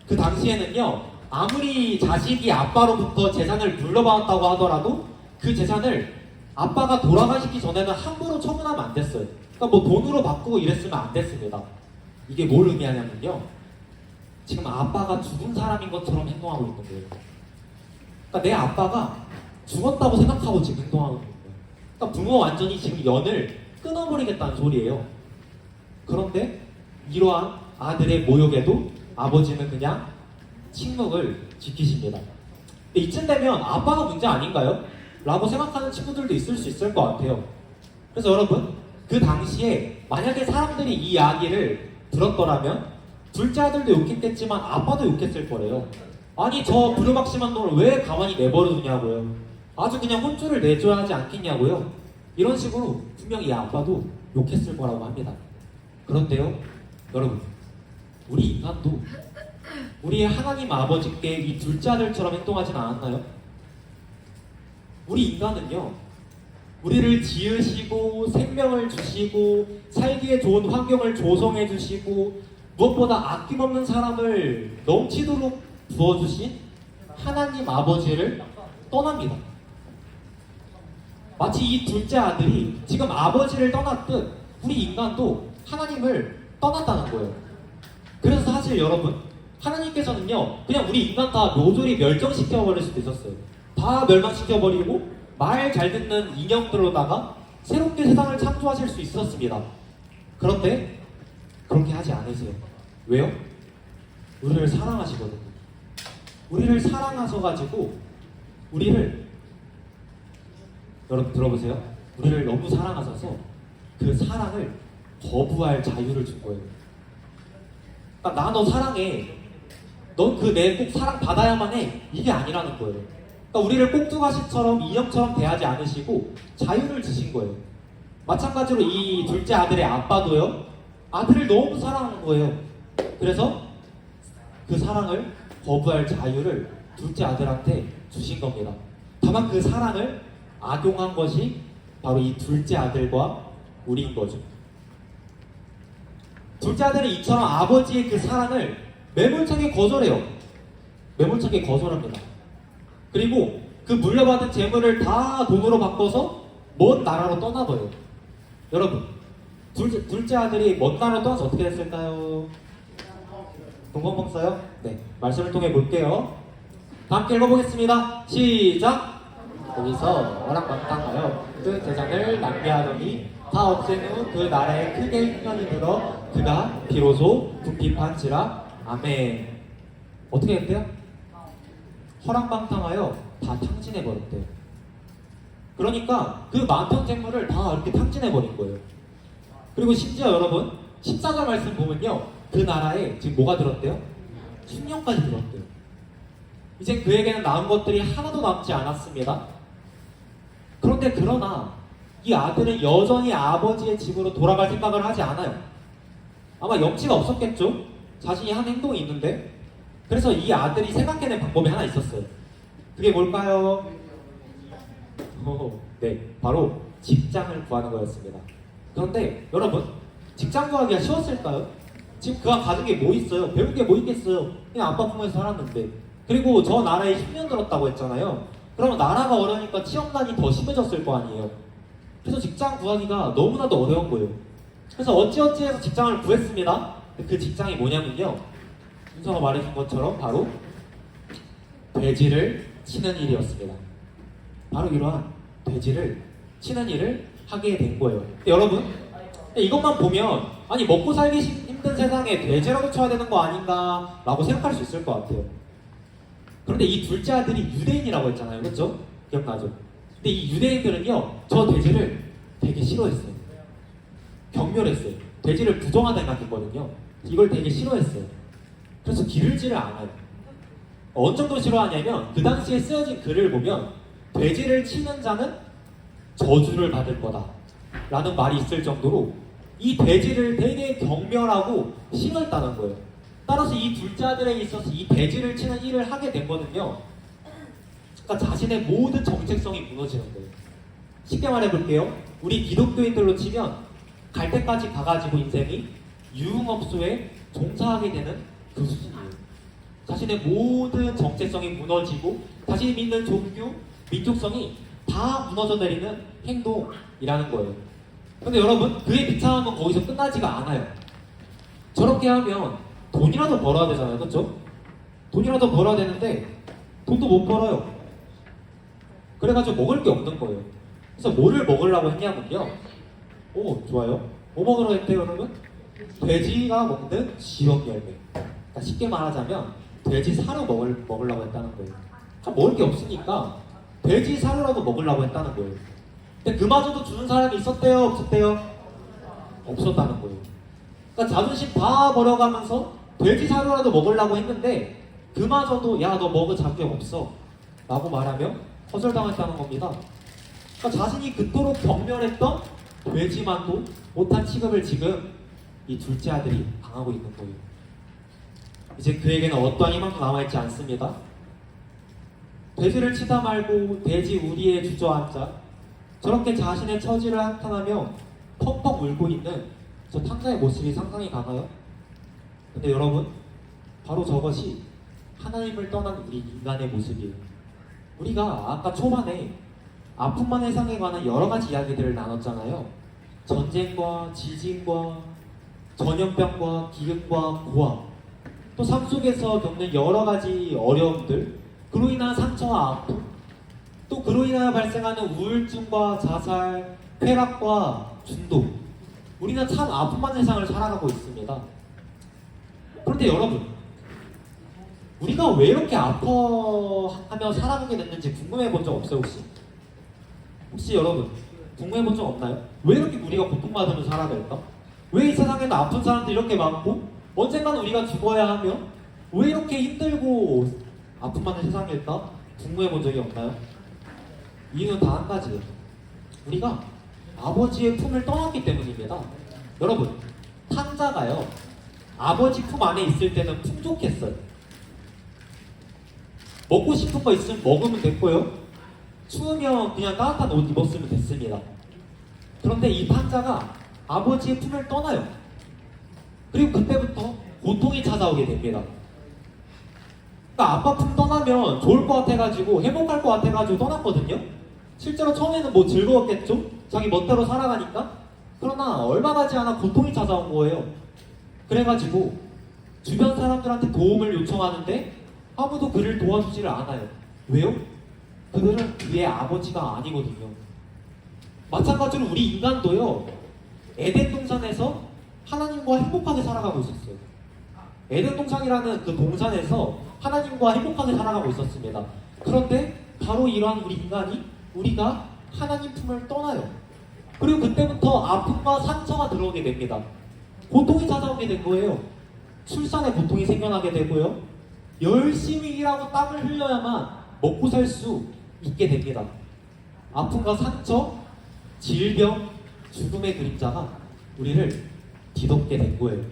그 당시에는요, 아무리 자식이 아빠로부터 재산을 물려받았다고 하더라도 그 재산을 아빠가 돌아가시기 전에는 함부로 처분하면 안 됐어요. 그러니까 뭐 돈으로 바꾸고 이랬으면 안 됐습니다. 이게 뭘 의미하냐면요, 지금 아빠가 죽은 사람인 것처럼 행동하고 있는 거예요. 그러니까 내 아빠가 죽었다고 생각하고 지금 행동하고 있는 거예요. 그러니까 부모 완전히 지금 연을 끊어버리겠다는 소리예요. 그런데 이러한 아들의 모욕에도 아버지는 그냥 침묵을 지키십니다. 근데 이쯤 되면 아빠가 문제 아닌가요? 라고 생각하는 친구들도 있을 수 있을 것 같아요. 그래서 여러분, 그 당시에 만약에 사람들이 이 이야기를 들었더라면 둘째 아들도 욕했겠지만 아빠도 욕했을 거래요. 아니 저 불효박심한 놈을 왜 가만히 내버려두냐고요. 아주 그냥 혼쭐을 내줘야 하지 않겠냐고요. 이런 식으로 분명히 이 아빠도 욕했을 거라고 합니다. 그런데요 여러분, 우리 인간도 우리 하나님 아버지께 이 둘째 아들처럼 행동하진 않았나요? 우리 인간은요, 우리를 지으시고 생명을 주시고 살기에 좋은 환경을 조성해 주시고 무엇보다 아낌없는 사람을 넘치도록 부어주신 하나님 아버지를 떠납니다. 마치 이 둘째 아들이 지금 아버지를 떠났듯 우리 인간도 하나님을 떠났다는 거예요. 그래서 사실 여러분, 하나님께서는요 그냥 우리 인간 다 모조리 멸종시켜버릴 수도 있었어요. 다 멸망시켜버리고 말 잘 듣는 인형들로다가 새롭게 세상을 창조하실 수 있었습니다. 그런데 그렇게 하지 않으세요. 왜요? 우리를 사랑하시거든요. 우리를 사랑하셔가지고 우리를 여러분 들어보세요. 우리를 너무 사랑하셔서 그 사랑을 거부할 자유를 준 거예요. 그러니까 나 너 사랑해. 넌 그 내 꼭 사랑 받아야만 해. 이게 아니라는 거예요. 그러니까 우리를 꼭두가시처럼 인형처럼 대하지 않으시고 자유를 주신 거예요. 마찬가지로 이 둘째 아들의 아빠도요. 아들을 너무 사랑하는 거예요. 그래서 그 사랑을 거부할 자유를 둘째 아들한테 주신 겁니다. 다만 그 사랑을 악용한 것이 바로 이 둘째 아들과 우리인 거죠. 둘째 아들은 이처럼 아버지의 그 사랑을 매몰차게 거절해요. 매몰차게 거절합니다. 그리고 그 물려받은 재물을 다 돈으로 바꿔서 먼 나라로 떠나버려요. 여러분, 둘째 아들이 먼 나라로 떠나서 어떻게 됐을까요? 동방봉 써요? 네, 말씀을 통해 볼게요. 함께 읽어보겠습니다. 시작! 거기서 허락망당하여 그 재산을 낭비하더니 다 없앤 후 그 나라에 크게 흉년이 들어 그가 비로소 궁핍한지라. 아멘. 어떻게 했대요? 허락망당하여 다 탕진해버렸대요. 그러니까 그 많던 재물을 다 이렇게 탕진해버린 거예요. 그리고 심지어 여러분 14절 말씀 보면요, 그 나라에 지금 뭐가 들었대요? 흉년까지 들었대요. 이제 그에게는 남은 것들이 하나도 남지 않았습니다. 그러나 이 아들은 여전히 아버지의 집으로 돌아갈 생각을 하지 않아요. 아마 염치가 없었겠죠? 자신이 한 행동이 있는데. 그래서 이 아들이 생각해낸 방법이 하나 있었어요. 그게 뭘까요? 네, 바로 직장을 구하는 거였습니다. 그런데 여러분, 직장 구하기가 쉬웠을까요? 지금 그가 가진 게 뭐 있어요? 배운 게 뭐 있겠어요? 그냥 아빠 품에서 살았는데. 그리고 저 나라에 10년 들었다고 했잖아요. 그러면 나라가 어려우니까 취업난이 더 심해졌을 거 아니에요. 그래서 직장 구하기가 너무나도 어려운 거예요. 그래서 어찌어찌 해서 직장을 구했습니다. 그 직장이 뭐냐면요, 순서가 말해준 것처럼 바로 돼지를 치는 일이었습니다. 바로 이러한 돼지를 치는 일을 하게 된 거예요. 근데 여러분, 이것만 보면 아니 먹고 살기 힘든 세상에 돼지라고 쳐야 되는 거 아닌가 라고 생각할 수 있을 것 같아요. 그런데 이 둘째 아들이 유대인이라고 했잖아요. 그렇죠? 기억나죠? 근데 이 유대인들은요, 저 돼지를 되게 싫어했어요. 경멸했어요. 돼지를 부정하다 생각했거든요. 이걸 되게 싫어했어요. 그래서 기르지를 않아요. 어느 정도 싫어하냐면 그 당시에 쓰여진 글을 보면 돼지를 치는 자는 저주를 받을 거다 라는 말이 있을 정도로 이 돼지를 되게 경멸하고 싫어했다는 거예요. 따라서 이 둘째 아들에게 있어서 이 돼지를 치는 일을 하게 된 거는요, 그러니까 자신의 모든 정체성이 무너지는 거예요. 쉽게 말해볼게요. 우리 기독교인들로 치면 갈 때까지 가가지고 인생이 유흥업소에 종사하게 되는 그 수준이에요. 자신의 모든 정체성이 무너지고 자신이 믿는 종교, 민족성이 다 무너져 내리는 행동이라는 거예요. 근데 여러분, 그의 비참함은 거기서 끝나지가 않아요. 저렇게 하면 돈이라도 벌어야 되잖아요. 그렇죠? 돈이라도 벌어야 되는데 돈도 못 벌어요. 그래가지고 먹을 게 없는 거예요. 그래서 뭐를 먹으려고 했냐면요, 오, 좋아요. 뭐 먹으러 했대요, 여러분? 돼지가 먹는 지역 열매. 그러니까 쉽게 말하자면 돼지 사료 먹으려고 했다는 거예요. 그러니까 먹을 게 없으니까 돼지 사료라도 먹으려고 했다는 거예요. 근데 그마저도 주는 사람이 있었대요, 없었대요? 없었다는 거예요. 그러니까 자존심 다 버려가면서 돼지 사료라도 먹으려고 했는데 그마저도 야, 너 먹을 자격 없어 라고 말하며 거절당했다는 겁니다. 그러니까 자신이 그토록 경멸했던 돼지만도 못한 취급을 지금 이 둘째 아들이 당하고 있는 거예요. 이제 그에게는 어떠한 희망도 남아있지 않습니다. 돼지를 치다 말고 돼지 우리에 주저앉아 저렇게 자신의 처지를 한탄하며 펑펑 울고 있는 저 탕자의 모습이 상상이 가나요? 근데 여러분, 바로 저것이 하나님을 떠난 우리 인간의 모습이에요. 우리가 아까 초반에 아픔만 해상에 관한 여러 가지 이야기들을 나눴잖아요. 전쟁과 지진과 전염병과 기근과 고아, 또 삶 속에서 겪는 여러 가지 어려움들, 그로 인한 상처와 아픔, 또 그로 인하여 발생하는 우울증과 자살, 쾌락과 중독. 우리는 참 아픔만 세상을 살아가고 있습니다. 그런데 여러분, 우리가 왜 이렇게 아파하며 살아가게 됐는지 궁금해 본 적 없어요, 혹시? 혹시 여러분 궁금해본 적 없나요? 왜 이렇게 우리가 고통받으면서 살아갈까? 왜 이 세상에는 아픈 사람들이 이렇게 많고 언젠가는 우리가 죽어야 하며 왜 이렇게 힘들고 아픔 많은 세상일까? 궁금해본 적이 없나요? 이유는 단 한 가지예요. 우리가 아버지의 품을 떠났기 때문입니다. 여러분, 탕자가요 아버지 품 안에 있을 때는 풍족했어요. 먹고 싶은 거 있으면 먹으면 됐고요. 추우면 그냥 따뜻한 옷 입었으면 됐습니다. 그런데 이 탕자가 아버지의 품을 떠나요. 그리고 그때부터 고통이 찾아오게 됩니다. 그러니까 아빠 품 떠나면 좋을 것 같아가지고 행복할 것 같아가지고 떠났거든요. 실제로 처음에는 뭐 즐거웠겠죠? 자기 멋대로 살아가니까. 그러나 얼마 가지 않아 고통이 찾아온 거예요. 그래가지고 주변 사람들한테 도움을 요청하는데 아무도 그를 도와주지를 않아요. 왜요? 그들은 그의 아버지가 아니거든요. 마찬가지로 우리 인간도요 에덴 동산에서 하나님과 행복하게 살아가고 있었어요. 에덴 동산이라는 그 동산에서 하나님과 행복하게 살아가고 있었습니다. 그런데 바로 이러한 우리 인간이 우리가 하나님 품을 떠나요. 그리고 그때부터 아픔과 상처가 들어오게 됩니다. 고통이 찾아오게 된 거예요. 출산에 고통이 생겨나게 되고요. 열심히 일하고 땀을 흘려야만 먹고 살 수 있게 됩니다. 아픔과 상처, 질병, 죽음의 그림자가 우리를 뒤덮게 된 거예요.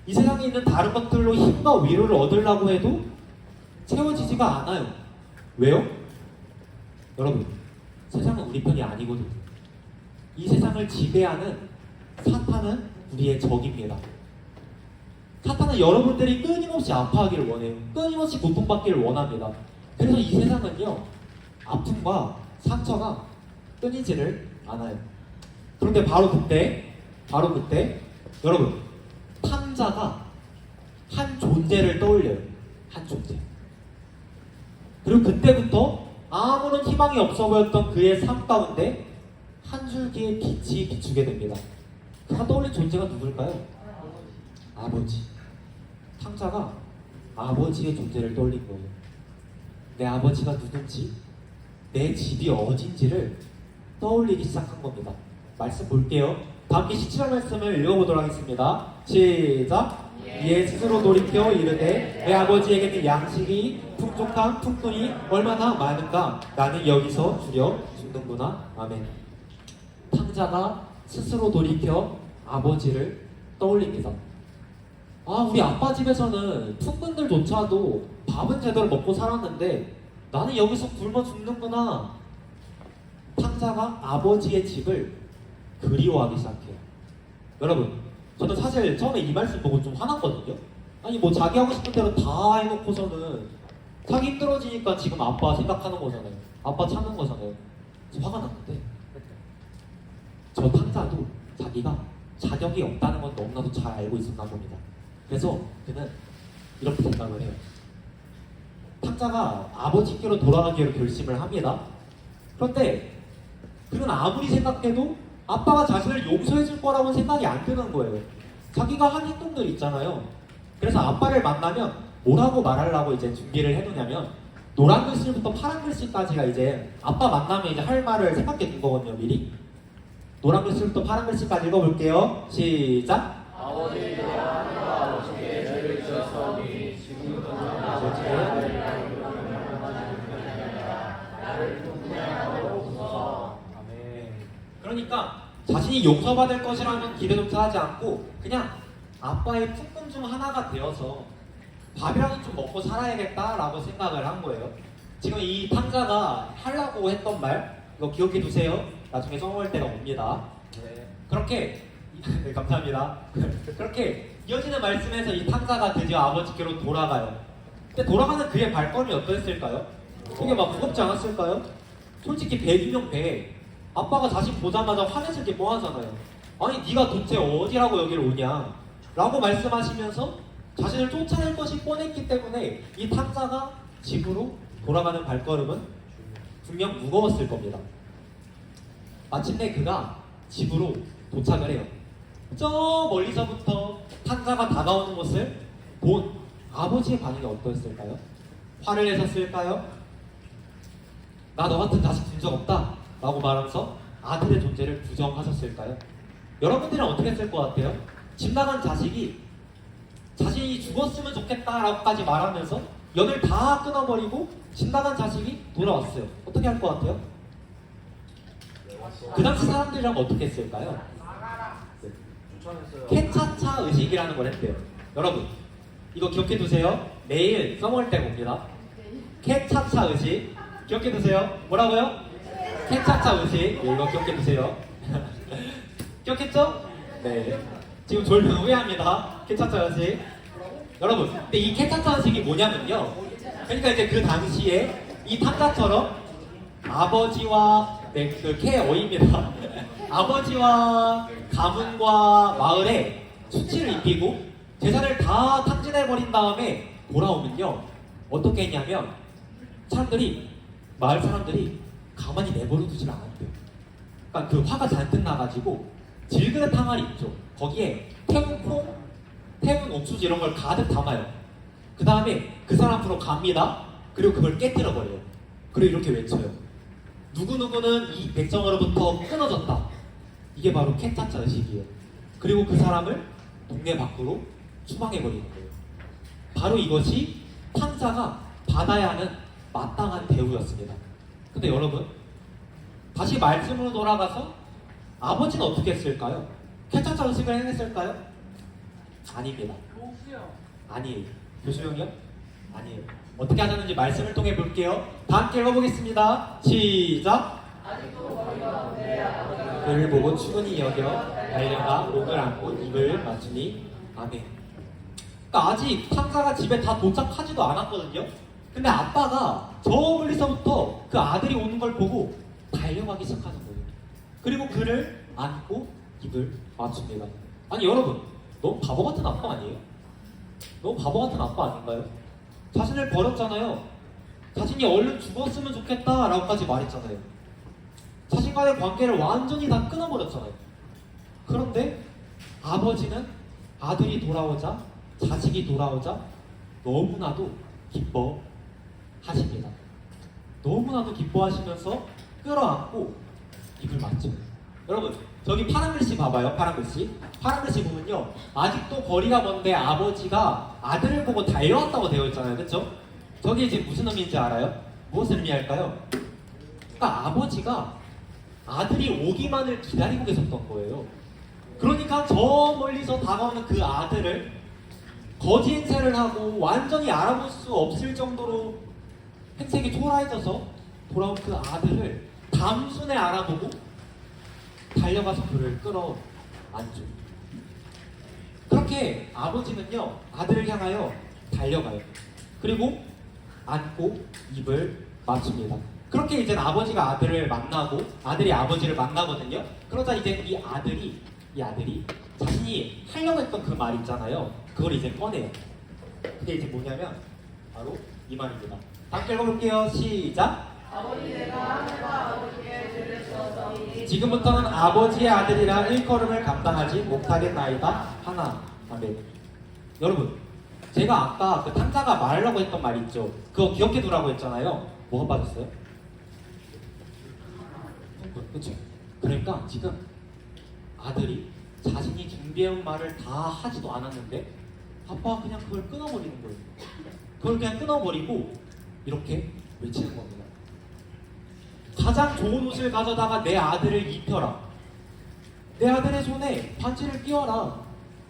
이 세상에 있는 다른 것들로 힘과 위로를 얻으려고 해도 채워지지가 않아요. 왜요? 여러분, 세상은 우리 편이 아니거든요. 이 세상을 지배하는 사탄은 우리의 적입니다. 사탄은 여러분들이 끊임없이 아파하기를 원해요. 끊임없이 고통받기를 원합니다. 그래서 이 세상은요, 아픔과 상처가 끊이지를 않아요. 그런데 바로 그때, 여러분, 탕자가 한 존재를 떠올려요. 한 존재. 그리고 그때부터 아무런 희망이 없어 보였던 그의 삶 가운데 한 줄기의 빛이 비추게 됩니다. 그가 떠올린 존재가 누굴까요? 아버지. 탕자가 아버지의 존재를 떠올린 거예요. 내 아버지가 누군지, 내 집이 어딘지를 떠올리기 시작한 겁니다. 말씀 볼게요. 다 함께 17절 말씀을 읽어보도록 하겠습니다. 시작! 이에 스스로 돌이켜 이르되 내 아버지에게는 양식이 풍족한 품꾼이 얼마나 많은가 나는 여기서 줄여 죽는구나. 아멘. 탕자가 스스로 돌이켜 아버지를 떠올립니다. 아, 우리 아빠 집에서는 품꾼들조차도 밥은 제대로 먹고 살았는데 나는 여기서 굶어 죽는구나. 탕자가 아버지의 집을 그리워하기 시작해요. 여러분, 저는 사실 처음에 이 말씀 보고 좀 화났거든요. 아니 뭐 자기 하고 싶은 대로 다 해놓고서는 자기 힘들어지니까 지금 아빠 생각하는 거잖아요. 아빠 찾는 거잖아요. 화가 났는데 저 탕자도 자기가 자격이 없다는 건 너무나도 잘 알고 있었나 봅니다. 그래서 그는 이렇게 생각을 해요. 탕자가 아버지께로 돌아가기로 결심을 합니다. 그런데 그는 아무리 생각해도 아빠가 자신을 용서해 줄 거라고는 생각이 안 드는 거예요. 자기가 한 행동들 있잖아요. 그래서 아빠를 만나면 뭐라고 말하려고 이제 준비를 해두냐면 노란 글씨부터 파란 글씨까지가 이제 아빠 만나면 이제 할 말을 생각해 둔 거거든요, 미리. 노란 글씨부터 파란 글씨까지 읽어볼게요. 시작! 아버지 하나님과 아버지께 죄를 지었사오니 지금부터 아버지의 나를 분양하고 웃어서. 아멘. 그러니까 자신이 용서받을 것이라는 기대조차 하지 않고 그냥 아빠의 품꾼 중 하나가 되어서 밥이라도 좀 먹고 살아야겠다라고 생각을 한 거예요. 지금 이 탕자가 하려고 했던 말 이거 기억해 두세요. 나중에 써먹을 때가 옵니다. 네. 그렇게 네, 감사합니다. 그렇게 이어지는 말씀에서 이 탕자가 드디어 아버지께로 돌아가요. 근데 돌아가는 그의 발걸음이 어땠을까요? 되게 막 무겁지 않았을까요? 솔직히 배이면 배. 아빠가 자신 보자마자 화냈을 게 뻔하잖아요. 아니 네가 도대체 어디라고 여기를 오냐? 라고 말씀하시면서 자신을 쫓아낼 것이 뻔했기 때문에 이 탕자가 집으로 돌아가는 발걸음은 분명 무거웠을 겁니다. 마침내 그가 집으로 도착을 해요. 저 멀리서부터 탕자가 다가오는 것을 본 아버지의 반응이 어떠했을까요? 화를 내셨을까요? 나 너 같은 자식 준 적 없다 라고 말하면서 아들의 존재를 부정하셨을까요? 여러분들은 어떻게 했을 것 같아요? 집 나간 자식이 자신이 죽었으면 좋겠다라고까지 말하면서 연을 다 끊어버리고 집 나간 자식이 돌아왔어요. 어떻게 할 것 같아요? 그 당시 사람들이랑 어떻게 했을까요? 네. 추천했어요. 캐차차 의식이라는 걸 했대요. 여러분 이거 기억해 두세요. 매일 써먹을 때 봅니다. 캐차차 의식 기억해 두세요. 뭐라고요? 캐차차 의식. 네, 이거 기억해 두세요. 기억했죠? 네. 지금 졸면 후회합니다. 캐차차 의식. 여러분, 근데 이 캐차차 의식이 뭐냐면요. 그러니까 이제 그 당시에 이 탕자처럼 아버지와 그캐 어입니다. 아버지와 가문과 마을에 수치를 입히고 재산을 다 탕진해버린 다음에 돌아오면요. 어떻게 했냐면 사람들이 마을 사람들이 가만히 내버려 두질 않았대요. 그러니까 그 화가 잔뜩 나가지고 질그릇 항아리 있죠. 거기에 태운 콩, 태운 옥수수 이런 걸 가득 담아요. 그 다음에 그 사람 앞으로 갑니다. 그리고 그걸 깨뜨려 버려요. 그리고 이렇게 외쳐요. 누구누구는 이 백성으로부터 끊어졌다. 이게 바로 캐차차 의식이에요. 그리고 그 사람을 동네 밖으로 추방해버리는 거예요. 바로 이것이 탕자가 받아야 하는 마땅한 대우였습니다. 근데 여러분, 다시 말씀으로 돌아가서 아버지는 어떻게 했을까요? 캐차차 의식을 행했을까요? 아닙니다. 아니에요. 교수형이요? 아니에요. 어떻게 하셨는지 말씀을 통해 볼게요. 다 함께 읽어보겠습니다. 시작! 그를 보고 추근히 여겨 달려가 목을 안고 입을 맞추니 아멘. 그러니까 아직 탕자가 집에 다 도착하지도 않았거든요. 근데 아빠가 저 멀리서부터 그 아들이 오는 걸 보고 달려가기 시작하는 거예요. 그리고 그를 안고 입을 맞춥니다. 아니 여러분, 너무 바보 같은 아빠 아니에요? 너무 바보 같은 아빠 아닌가요? 자신을 버렸잖아요. 자신이 얼른 죽었으면 좋겠다라고까지 말했잖아요. 자신과의 관계를 완전히 다 끊어버렸잖아요. 그런데 아버지는 아들이 돌아오자, 자식이 돌아오자 너무나도 기뻐하십니다. 너무나도 기뻐하시면서 끌어안고 입을 맞춰요. 여러분, 저기 파란 글씨 봐봐요. 파란 글씨. 파란 글씨 보면요. 아직도 거리가 먼데 아버지가 아들을 보고 달려왔다고 되어 있잖아요. 그렇죠? 저게 이제 무슨 의미인지 알아요? 무엇을 의미할까요? 그러니까 아버지가 아들이 오기만을 기다리고 계셨던 거예요. 그러니까 저 멀리서 다가오는 그 아들을 거지 행세를 하고 완전히 알아볼 수 없을 정도로 행색이 초라해져서 돌아온 그 아들을 담순에 알아보고 달려가서 그를 끌어안죠. 그렇게 아버지는요, 아들을 향하여 달려가요. 그리고 안고 입을 맞춥니다. 그렇게 이제 아버지가 아들을 만나고 아들이 아버지를 만나거든요. 그러자 이제 이 아들이 자신이 하려고 했던 그 말 있잖아요. 그걸 이제 꺼내요. 그게 이제 뭐냐면 바로 이 말입니다. 함께 읽어볼게요. 시작. 지금부터는 아버지의 아들이라 일컬음을 감당하지 못하겠나이다 하나. 아멘. 여러분, 제가 아까 그 탕자가 말하려고 했던 말 있죠. 그거 기억해 두라고 했잖아요. 뭐가 빠졌어요? 그렇죠. 그러니까 지금 아들이 자신이 준비해온 말을 다 하지도 않았는데 아빠가 그냥 그걸 끊어버리는 거예요. 그걸 그냥 끊어버리고 이렇게 외치는 겁니다. 가장 좋은 옷을 가져다가 내 아들을 입혀라. 내 아들의 손에 반지를 끼워라.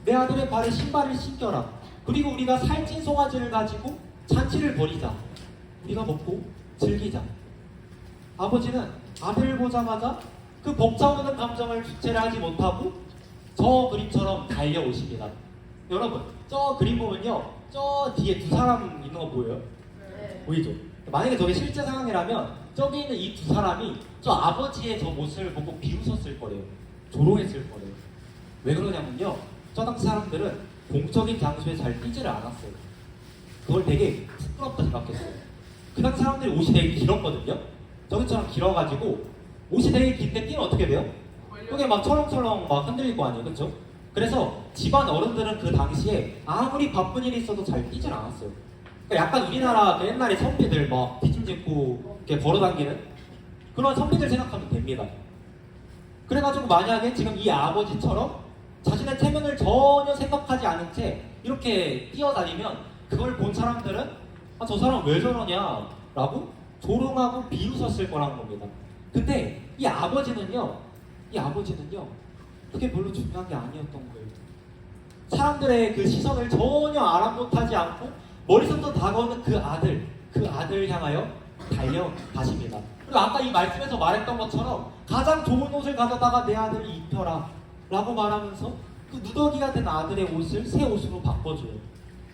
내 아들의 발에 신발을 신겨라. 그리고 우리가 살찐 송아지를 가지고 잔치를 벌이자. 우리가 먹고 즐기자. 아버지는 아들을 보자마자 그 벅차오르는 감정을 주체를 하지 못하고 저 그림처럼 달려오십니다. 여러분, 저 그림 보면요, 저 뒤에 두 사람 있는 거 보여요? 보이죠? 만약에 저게 실제 상황이라면 저기 있는 이 두 사람이 저 아버지의 저 모습을 보고 비웃었을 거래요. 조롱했을 거래요. 왜 그러냐면요, 저 당시 사람들은 공적인 장소에 잘 뛰지를 않았어요. 그걸 되게 부끄럽다 생각했어요. 그 당시 사람들이 옷이 되게 길었거든요. 저기처럼 길어가지고 옷이 되게 긴데 뛰면 어떻게 돼요? 그게 막 철렁철렁 막 흔들릴 거 아니에요, 그렇죠? 그래서 집안 어른들은 그 당시에 아무리 바쁜 일이 있어도 잘 뛰질 않았어요. 그러니까 약간 우리나라 그 옛날에 선비들 막 뒷짐 짚고 이렇게 걸어다니는 그런 선비들 생각하면 됩니다. 그래가지고 만약에 지금 이 아버지처럼 자신의 체면을 전혀 생각하지 않은 채 이렇게 뛰어다니면 그걸 본 사람들은 아, 저 사람 왜 저러냐 라고 조롱하고 비웃었을 거라는 겁니다. 근데 이 아버지는요 그게 별로 중요한 게 아니었던 거예요. 사람들의 그 시선을 전혀 아랑곳하지 않고 머리부터 다가오는 그 아들 향하여 달려가십니다. 그리고 아까 이 말씀에서 말했던 것처럼 가장 좋은 옷을 가져다가 내 아들이 입혀라 라고 말하면서 그 누더기가 된 아들의 옷을 새 옷으로 바꿔줘요.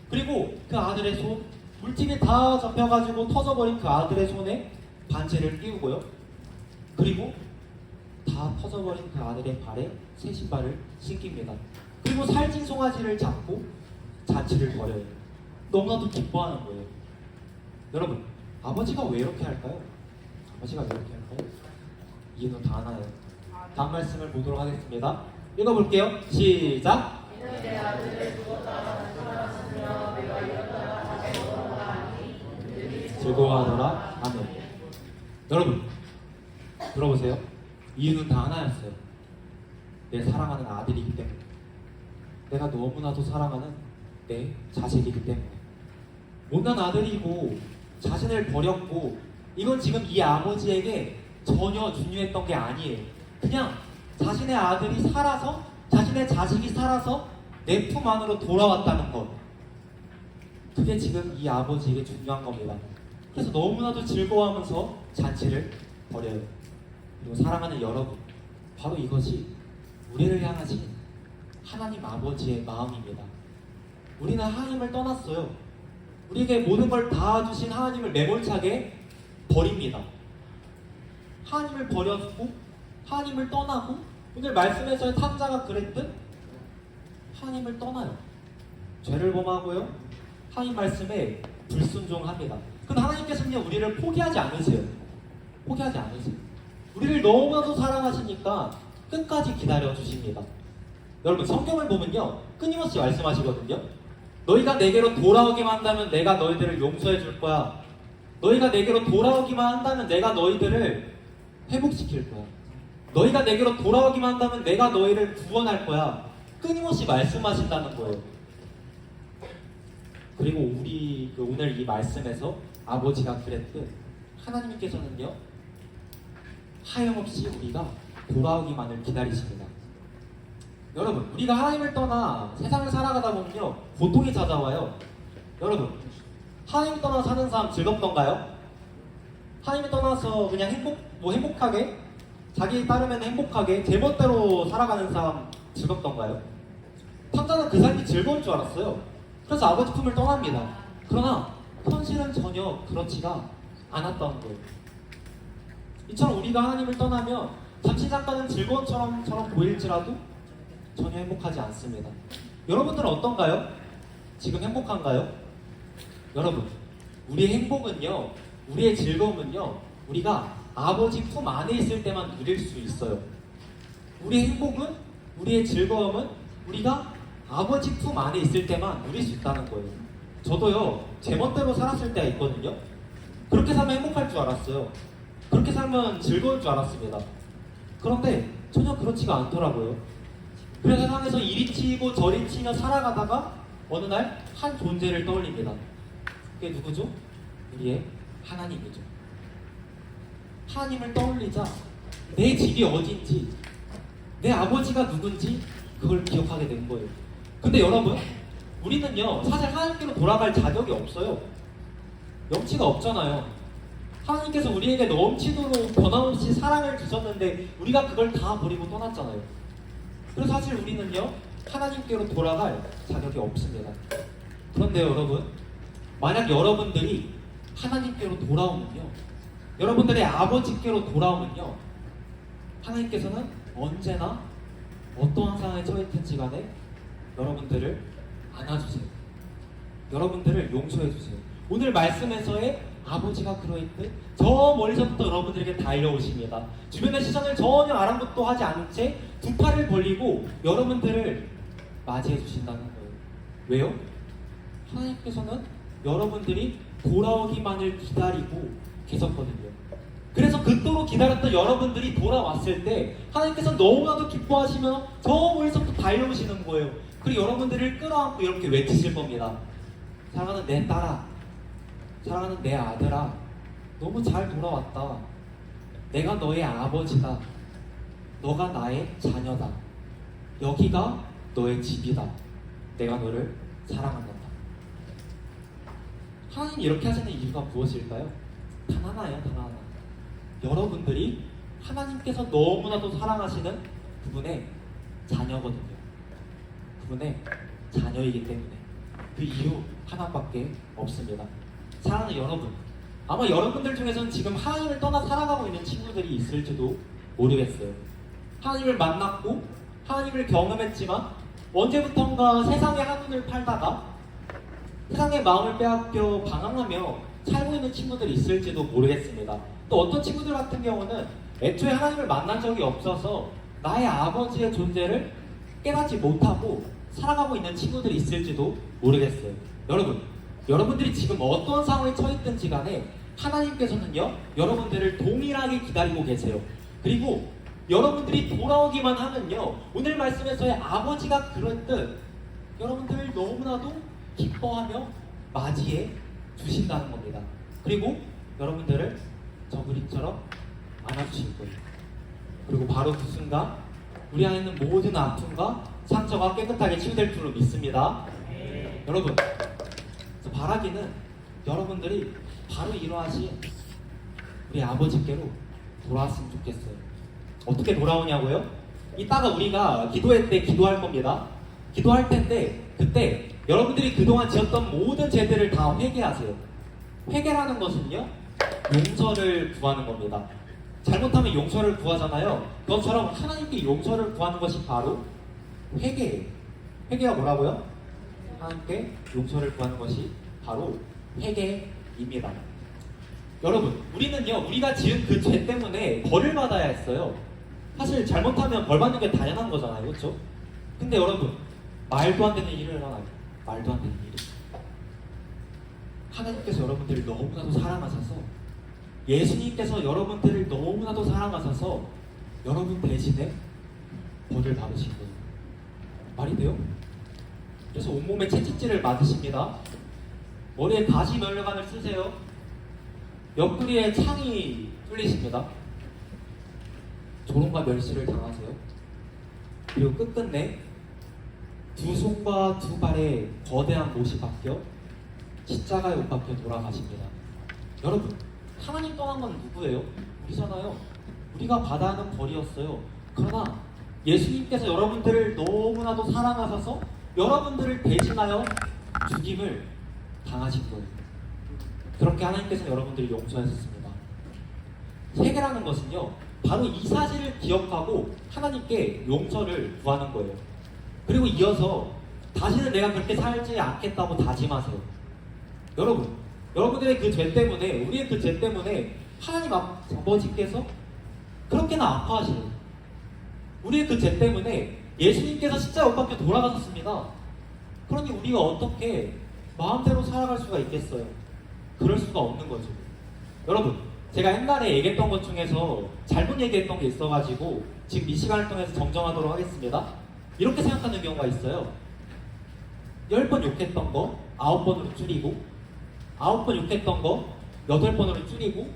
그리고 그 아들의 손, 물집이 다 접혀가지고 터져버린 그 아들의 손에 반지를 끼우고요. 그리고 다 터져버린 그 아들의 발에 새 신발을 신깁니다. 그리고 살찐 송아지를 잡고 잔치를 벌여요. 너무나도 기뻐하는 거예요. 여러분, 아버지가 왜 이렇게 할까요? 아버지가 왜 이렇게 할까요? 이유는 다 하나예요. 다음 말씀을 보도록 하겠습니다. 읽어볼게요. 시작! 즐거워하더라. 아멘. 여러분, 들어보세요. 이유는 다 하나였어요. 내 사랑하는 아들이기 때문에. 내가 너무나도 사랑하는 내 자식이기 때문에. 못난 아들이고 자신을 버렸고 이건 지금 이 아버지에게 전혀 중요했던 게 아니에요. 그냥 자신의 아들이 살아서 자신의 자식이 살아서 내 품 안으로 돌아왔다는 것. 그게 지금 이 아버지에게 중요한 겁니다. 그래서 너무나도 즐거워하면서 잔치를 벌여요. 그리고 사랑하는 여러분, 바로 이것이 우리를 향하신 하나님 아버지의 마음입니다. 우리는 하나님을 떠났어요. 우리에게 모든 걸 다 주신 하나님을 매몰차게 버립니다. 하나님을 버렸고 하나님을 떠나고 오늘 말씀에서의 탕자가 그랬듯 하나님을 떠나요. 죄를 범하고요. 하나님 말씀에 불순종합니다. 근데 하나님께서는 우리를 포기하지 않으세요. 포기하지 않으세요. 우리를 너무나도 사랑하시니까 끝까지 기다려주십니다. 여러분, 성경을 보면요 끊임없이 말씀하시거든요. 너희가 내게로 돌아오기만 한다면 내가 너희들을 용서해 줄 거야. 너희가 내게로 돌아오기만 한다면 내가 너희들을 회복시킬 거야. 너희가 내게로 돌아오기만 한다면 내가 너희를 구원할 거야. 끊임없이 말씀하신다는 거예요. 그리고 우리 오늘 이 말씀에서 아버지가 그랬듯 하나님께서는요 하염없이 우리가 돌아오기만을 기다리십니다. 여러분, 우리가 하나님을 떠나 세상을 살아가다 보면요 고통이 찾아와요. 여러분, 하나님을 떠나 사는 사람 즐겁던가요? 하나님을 떠나서 그냥 행복하게 자기 따르면 행복하게 제멋대로 살아가는 사람 즐겁던가요? 탕자는 그 삶이 즐거울 줄 알았어요. 그래서 아버지 품을 떠납니다. 그러나 현실은 전혀 그렇지가 않았다는 거예요. 이처럼 우리가 하나님을 떠나면 잠시 잠깐은 즐거움처럼 보일지라도 전혀 행복하지 않습니다. 여러분들은 어떤가요? 지금 행복한가요? 여러분, 우리의 행복은요, 우리의 즐거움은요, 우리가 아버지 품 안에 있을 때만 누릴 수 있어요. 우리의 행복은, 우리의 즐거움은 우리가 아버지 품 안에 있을 때만 누릴 수 있다는 거예요. 저도요, 제 멋대로 살았을 때가 있거든요. 그렇게 살면 행복할 줄 알았어요. 그렇게 살면 즐거울 줄 알았습니다. 그런데 전혀 그렇지가 않더라고요. 그래서 세상에서 이리 치고 저리 치며 살아가다가 어느 날 한 존재를 떠올립니다. 그게 누구죠? 우리의 하나님이죠. 하나님을 떠올리자 내 집이 어딘지, 내 아버지가 누군지 그걸 기억하게 된 거예요. 근데 여러분, 우리는요 사실 하나님께로 돌아갈 자격이 없어요. 염치가 없잖아요. 하나님께서 우리에게 넘치도록 변함없이 사랑을 주셨는데 우리가 그걸 다 버리고 떠났잖아요. 그래서 사실 우리는요 하나님께로 돌아갈 자격이 없습니다. 그런데 여러분, 만약 여러분들이 하나님께로 돌아오면요, 여러분들의 아버지께로 돌아오면요, 하나님께서는 언제나 어떠한 상황에 처했든지 간에 여러분들을 안아주세요. 여러분들을 용서해주세요. 오늘 말씀에서의 아버지가 그러했듯 저 멀리서부터 여러분들에게 달려오십니다. 주변의 시선을 전혀 아랑곳도 하지 않은 채 두 팔을 벌리고 여러분들을 맞이해 주신다는 거예요. 왜요? 하나님께서는 여러분들이 돌아오기만을 기다리고 계셨거든요. 그래서 그토록 기다렸던 여러분들이 돌아왔을 때 하나님께서 너무나도 기뻐하시며 저 멀리서부터 달려오시는 거예요. 그리고 여러분들을 끌어안고 이렇게 외치실 겁니다. 사랑하는 내 딸아, 사랑하는 내 아들아, 너무 잘 돌아왔다. 내가 너의 아버지다. 너가 나의 자녀다. 여기가 너의 집이다. 내가 너를 사랑한다. 하나님이 이렇게 하시는 이유가 무엇일까요? 단 하나예요, 단 하나. 여러분들이 하나님께서 너무나도 사랑하시는 그분의 자녀거든요. 그분의 자녀이기 때문에. 그 이유 하나밖에 없습니다. 사랑하는 여러분, 아마 여러분들 중에서는 지금 하나님을 떠나 살아가고 있는 친구들이 있을지도 모르겠어요. 하나님을 만났고 하나님을 경험했지만 언제부턴가 세상의 한눈을 팔다가 세상의 마음을 빼앗겨 방황하며 살고 있는 친구들이 있을지도 모르겠습니다. 또 어떤 친구들 같은 경우는 애초에 하나님을 만난 적이 없어서 나의 아버지의 존재를 깨닫지 못하고 살아가고 있는 친구들이 있을지도 모르겠어요. 여러분들이 지금 어떤 상황에 처했든지 간에 하나님께서는요, 여러분들을 동일하게 기다리고 계세요. 그리고 여러분들이 돌아오기만 하면요, 오늘 말씀에서의 아버지가 그랬듯 여러분들을 너무나도 기뻐하며 맞이해 주신다는 겁니다. 그리고 여러분들을 저그리처럼 안아주실 거예요. 그리고 바로 그 순간 우리 안에 있는 모든 아픔과 상처가 깨끗하게 치유될 줄로 믿습니다. 여러분, 바라기는 여러분들이 바로 이러하신 우리 아버지께로 돌아왔으면 좋겠어요. 어떻게 돌아오냐고요? 이따가 우리가 기도회 때 기도할 겁니다. 기도할 텐데 그때 여러분들이 그동안 지었던 모든 죄들을 다 회개하세요. 회개라는 것은요, 용서를 구하는 겁니다. 잘못하면 용서를 구하잖아요. 그것처럼 하나님께 용서를 구하는 것이 바로 회개예요. 회개가 뭐라고요? 하나님께 용서를 구하는 것이 바로 회개입니다. 여러분, 우리는요, 우리가 지은 그 죄 때문에 벌을 받아야 했어요. 사실 잘못하면 벌 받는 게 당연한 거잖아요, 그렇죠? 근데 여러분, 말도 안 되는 일을 하나요? 말도 안 되는 일을. 하나님께서 여러분들을 너무나도 사랑하셔서, 예수님께서 여러분들을 너무나도 사랑하셔서 여러분 대신에 벌을 받으신 거예요. 말이 돼요? 그래서 온몸에 채찍질을 맞으십니다. 머리에 가시 면류관을 쓰세요. 옆구리에 창이 뚫리십니다. 조롱과 멸시를 당하세요. 그리고 끝끝내 두 손과 두 발에 거대한 못이 박혀 십자가에 못 박혀 돌아가십니다. 여러분, 하나님 떠난 건 누구예요? 우리잖아요. 우리가 받아야 하는 벌이었어요. 그러나 예수님께서 여러분들을 너무나도 사랑하셔서 여러분들을 대신하여 죽임을 당하신 거예요. 그렇게 하나님께서 여러분들을 용서하셨습니다. 회개라는 것은요, 바로 이 사실을 기억하고 하나님께 용서를 구하는 거예요. 그리고 이어서 다시는 내가 그렇게 살지 않겠다고 다짐하세요. 여러분들의 그 죄 때문에, 우리의 그 죄 때문에 하나님 아버지께서 그렇게나 아파하시는, 우리의 그 죄 때문에 예수님께서 십자가 못 박혀 돌아가셨습니다. 그러니 우리가 어떻게 마음대로 살아갈 수가 있겠어요? 그럴 수가 없는 거죠. 여러분, 제가 옛날에 얘기했던 것 중에서 잘못 얘기했던 게 있어가지고 지금 이 시간을 통해서 정정하도록 하겠습니다. 이렇게 생각하는 경우가 있어요. 10번 욕했던 거 9번으로 줄이고, 9번 욕했던 거 8번으로 줄이고,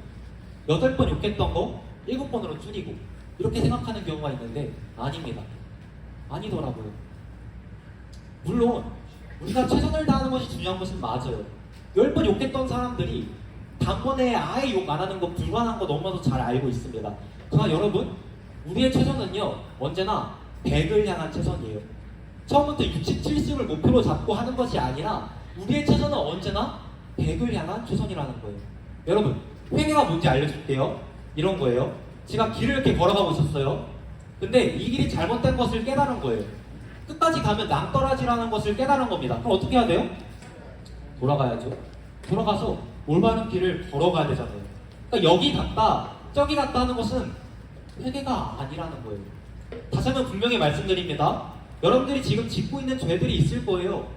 8번 욕했던 거 7번으로 줄이고, 이렇게 생각하는 경우가 있는데 아닙니다. 아니더라고요. 물론 우리가 최선을 다하는 것이 중요한 것은 맞아요. 10번 욕했던 사람들이 단번에 아예 욕 안 하는 거, 불가능한 거 너무나도 잘 알고 있습니다. 그러나 여러분, 우리의 최선은요, 언제나 100을 향한 최선이에요. 처음부터 67승을 목표로 잡고 하는 것이 아니라 우리의 최선은 언제나 100을 향한 최선이라는 거예요. 여러분, 회개가 뭔지 알려줄게요. 이런 거예요. 제가 길을 이렇게 걸어가고 있었어요. 근데 이 길이 잘못된 것을 깨달은 거예요. 끝까지 가면 낭떠러지라는 것을 깨달은 겁니다. 그럼 어떻게 해야 돼요? 돌아가야죠. 돌아가서 올바른 길을 걸어가야 되잖아요. 그러니까 여기 갔다 저기 갔다 하는 것은 회개가 아니라는 거예요. 다시 한번 분명히 말씀드립니다. 여러분들이 지금 짓고 있는 죄들이 있을 거예요.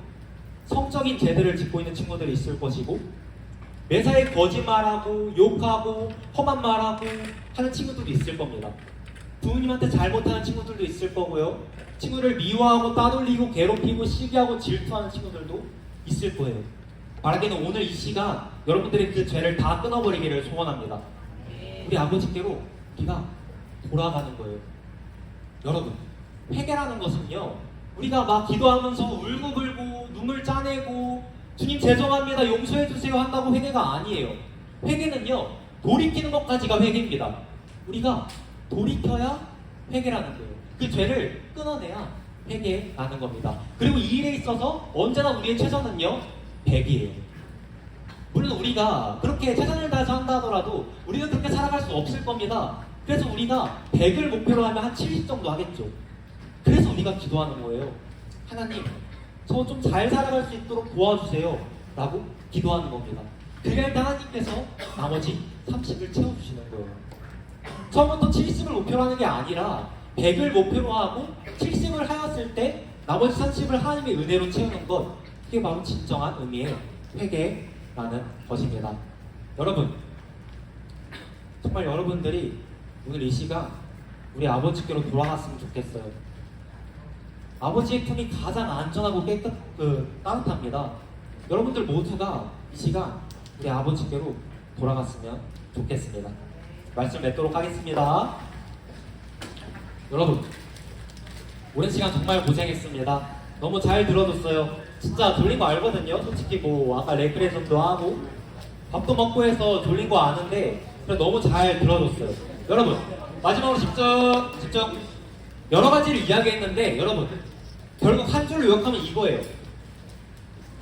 성적인 죄들을 짓고 있는 친구들이 있을 것이고, 매사에 거짓말하고 욕하고 험한 말하고 하는 친구들도 있을 겁니다. 부모님한테 잘못하는 친구들도 있을 거고요. 친구를 미워하고 따돌리고 괴롭히고 시기하고 질투하는 친구들도 있을 거예요. 말하기는 오늘 이 시간 여러분들이 그 죄를 다 끊어버리기를 소원합니다. 우리 아버지께로 우리가 돌아가는 거예요. 여러분, 회개라는 것은요, 우리가 막 기도하면서 울고불고 눈물 짜내고 주님 죄송합니다 용서해 주세요 한다고 회개가 아니에요. 회개는요, 돌이키는 것까지가 회개입니다. 우리가 돌이켜야 회개라는 거예요. 그 죄를 끊어내야 회개라는 겁니다. 그리고 이 일에 있어서 언제나 우리의 최선은요 100이에요. 물론 우리가 그렇게 최선을 다해서 한다 하더라도 우리는 그렇게 살아갈 수 없을 겁니다. 그래서 우리가 100을 목표로 하면 한 70 정도 하겠죠. 그래서 우리가 기도하는 거예요. 하나님, 저 좀 잘 살아갈 수 있도록 도와주세요 라고 기도하는 겁니다. 그래야 하나님께서 나머지 30을 채워주시는 거예요. 처음부터 70을 목표로 하는 게 아니라 100을 목표로 하고 70을 하였을 때 나머지 30을 하나님의 은혜로 채우는 것, 그게 바로 진정한 의미의 회개라는 것입니다. 여러분, 정말 여러분들이 오늘 이 시간 우리 아버지께로 돌아갔으면 좋겠어요. 아버지의 품이 가장 안전하고 따뜻합니다. 여러분들 모두가 이 시간 우리 아버지께로 돌아갔으면 좋겠습니다. 말씀 맺도록 하겠습니다. 여러분, 오랜 시간 정말 고생했습니다. 너무 잘 들어줬어요. 진짜 졸린 거 알거든요. 솔직히 뭐 아까 레크레이션도 하고 밥도 먹고 해서 졸린 거 아는데 그래 너무 잘 들어줬어요. 여러분, 마지막으로 집중. 여러 가지를 이야기했는데 여러분, 결국 한 줄로 요약하면 이거예요.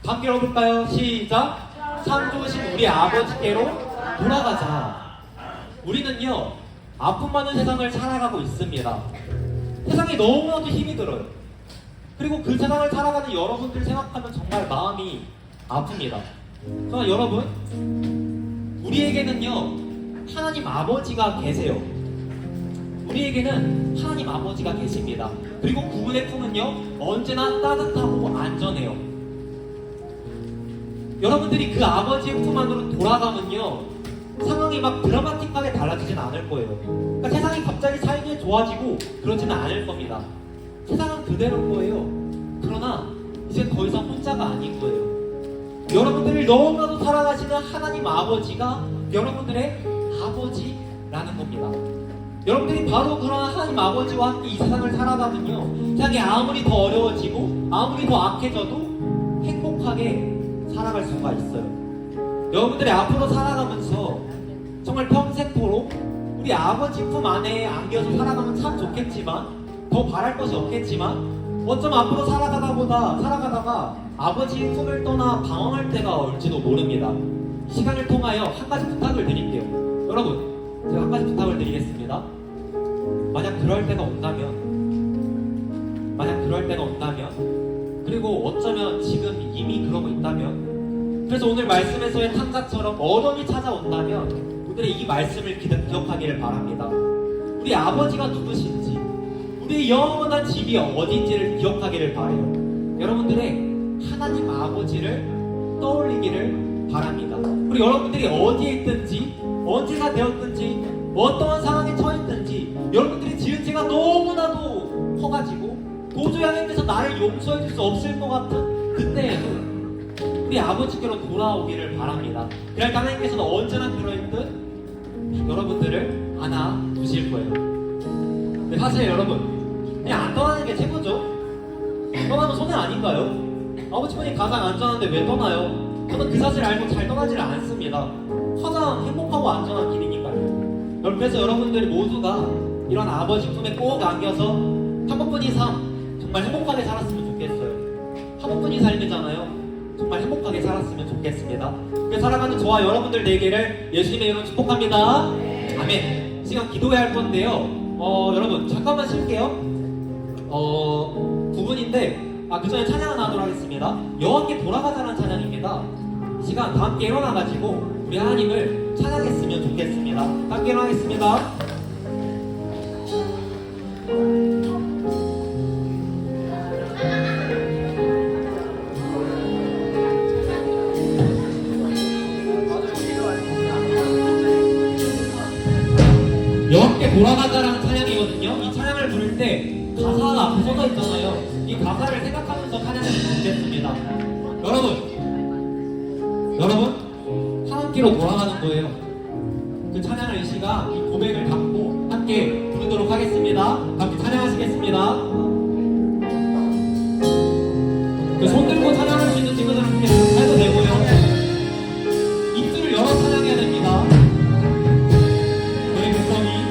다 함께 읽어볼까요? 시작! 참 좋으신 우리 아버지께로 돌아가자. 우리는요, 아픔 많은 세상을 살아가고 있습니다. 세상이 너무나도 힘이 들어요. 그리고 그 세상을 살아가는 여러분들 생각하면 정말 마음이 아픕니다. 그러나 여러분, 우리에게는요 하나님 아버지가 계세요. 우리에게는 하나님 아버지가 계십니다. 그리고 그분의 품은요 언제나 따뜻하고 안전해요. 여러분들이 그 아버지의 품 안으로 돌아가면요 상황이 막 드라마틱하게 달라지진 않을 거예요. 그러니까 세상이 갑자기 살기 좋아지고 그러지는 않을 겁니다. 세상은 그대로일 거예요. 그러나 이제 더 이상 혼자가 아닌 거예요. 여러분들을 너무나도 사랑하시는 하나님 아버지가 여러분들의 아버지라는 겁니다. 여러분들이 바로 그런 하나님 아버지와 함께 이 세상을 살아가면요 세상이 아무리 더 어려워지고 아무리 더 악해져도 행복하게 살아갈 수가 있어요. 여러분들이 앞으로 살아가면서 정말 평생토록 우리 아버지 품 안에 안겨서 살아가면 참 좋겠지만 더 바랄 것이 없겠지만 어쩜 앞으로 살아가다가 아버지의 품을 떠나 방황할 때가 올지도 모릅니다. 이 시간을 통하여 한 가지 부탁을 드릴게요. 여러분, 제가 한 가지 부탁을 드리겠습니다. 만약 그럴 때가 온다면 그리고 어쩌면 지금 이미 그러고 있다면 그래서 오늘 말씀에서의 탕자처럼 어려움이 찾아온다면 오늘의 이 말씀을 기억하기를 바랍니다. 우리 아버지가 누구신지 우리의 영원한 집이 어딘지를 기억하기를 바라요. 여러분들의 하나님 아버지를 떠올리기를 바랍니다. 그리고 여러분들이 어디에 있든지 언제가 되었든지 어떠한 상황에 처했든지 여러분들이 지은 죄가 너무나도 커가지고 도저히 하나님께서 나를 용서해 줄 수 없을 것 같은 그때에도 우리 아버지께로 돌아오기를 바랍니다. 그럴 때 하나님께서는 언제나 그럴듯 여러분들을 안아주실 거예요. 근데 사실 여러분, 그냥 안 떠나는 게 최고죠. 떠나면 손해 아닌가요? 아버지분이 가장 안전한데 왜 떠나요? 저는 그 사실을 알고 잘 떠나지를 않습니다. 가장 행복하고 안전한 길이니까요. 그래서 여러분들이 모두가 이런 아버지 품에 꼭 안겨서 한 번뿐 이상 정말 행복하게 살았으면 좋겠어요. 한 번뿐인 삶이잖아요. 정말 행복하게 살았으면 좋겠습니다. 그래서 살아가는 저와 여러분들 되기를 예수님의 이름으로 축복합니다. 아멘. 이 시간 기도해야 할 건데요. 여러분 잠깐만 쉴게요. 9분인데 그 전에 찬양을 하도록 하겠습니다. 여호와께 돌아가자는 찬양입니다. 이 시간 다 함께 일어나가지고 우리 하나님을 찬양했으면 좋겠습니다. 함께 일어나겠습니다. 여호와께 돌아가자라는 찬양이거든요. 이 찬양을 부를 때 가사가 앞에 써져 있잖아요. 이 가사를 생각하면서 찬양을 부르겠습니다. 여러분 하나님께로 돌아가는 거예요. 그 찬양을 이 시간 이 고백을 담고 함께 부르도록 하겠습니다. 함께 찬양하시겠습니다. 그 손 들고 찬양할 수 있는 친구들은 함께 해도 되고요. 입술을 열어 찬양해야 됩니다. 저희 백성이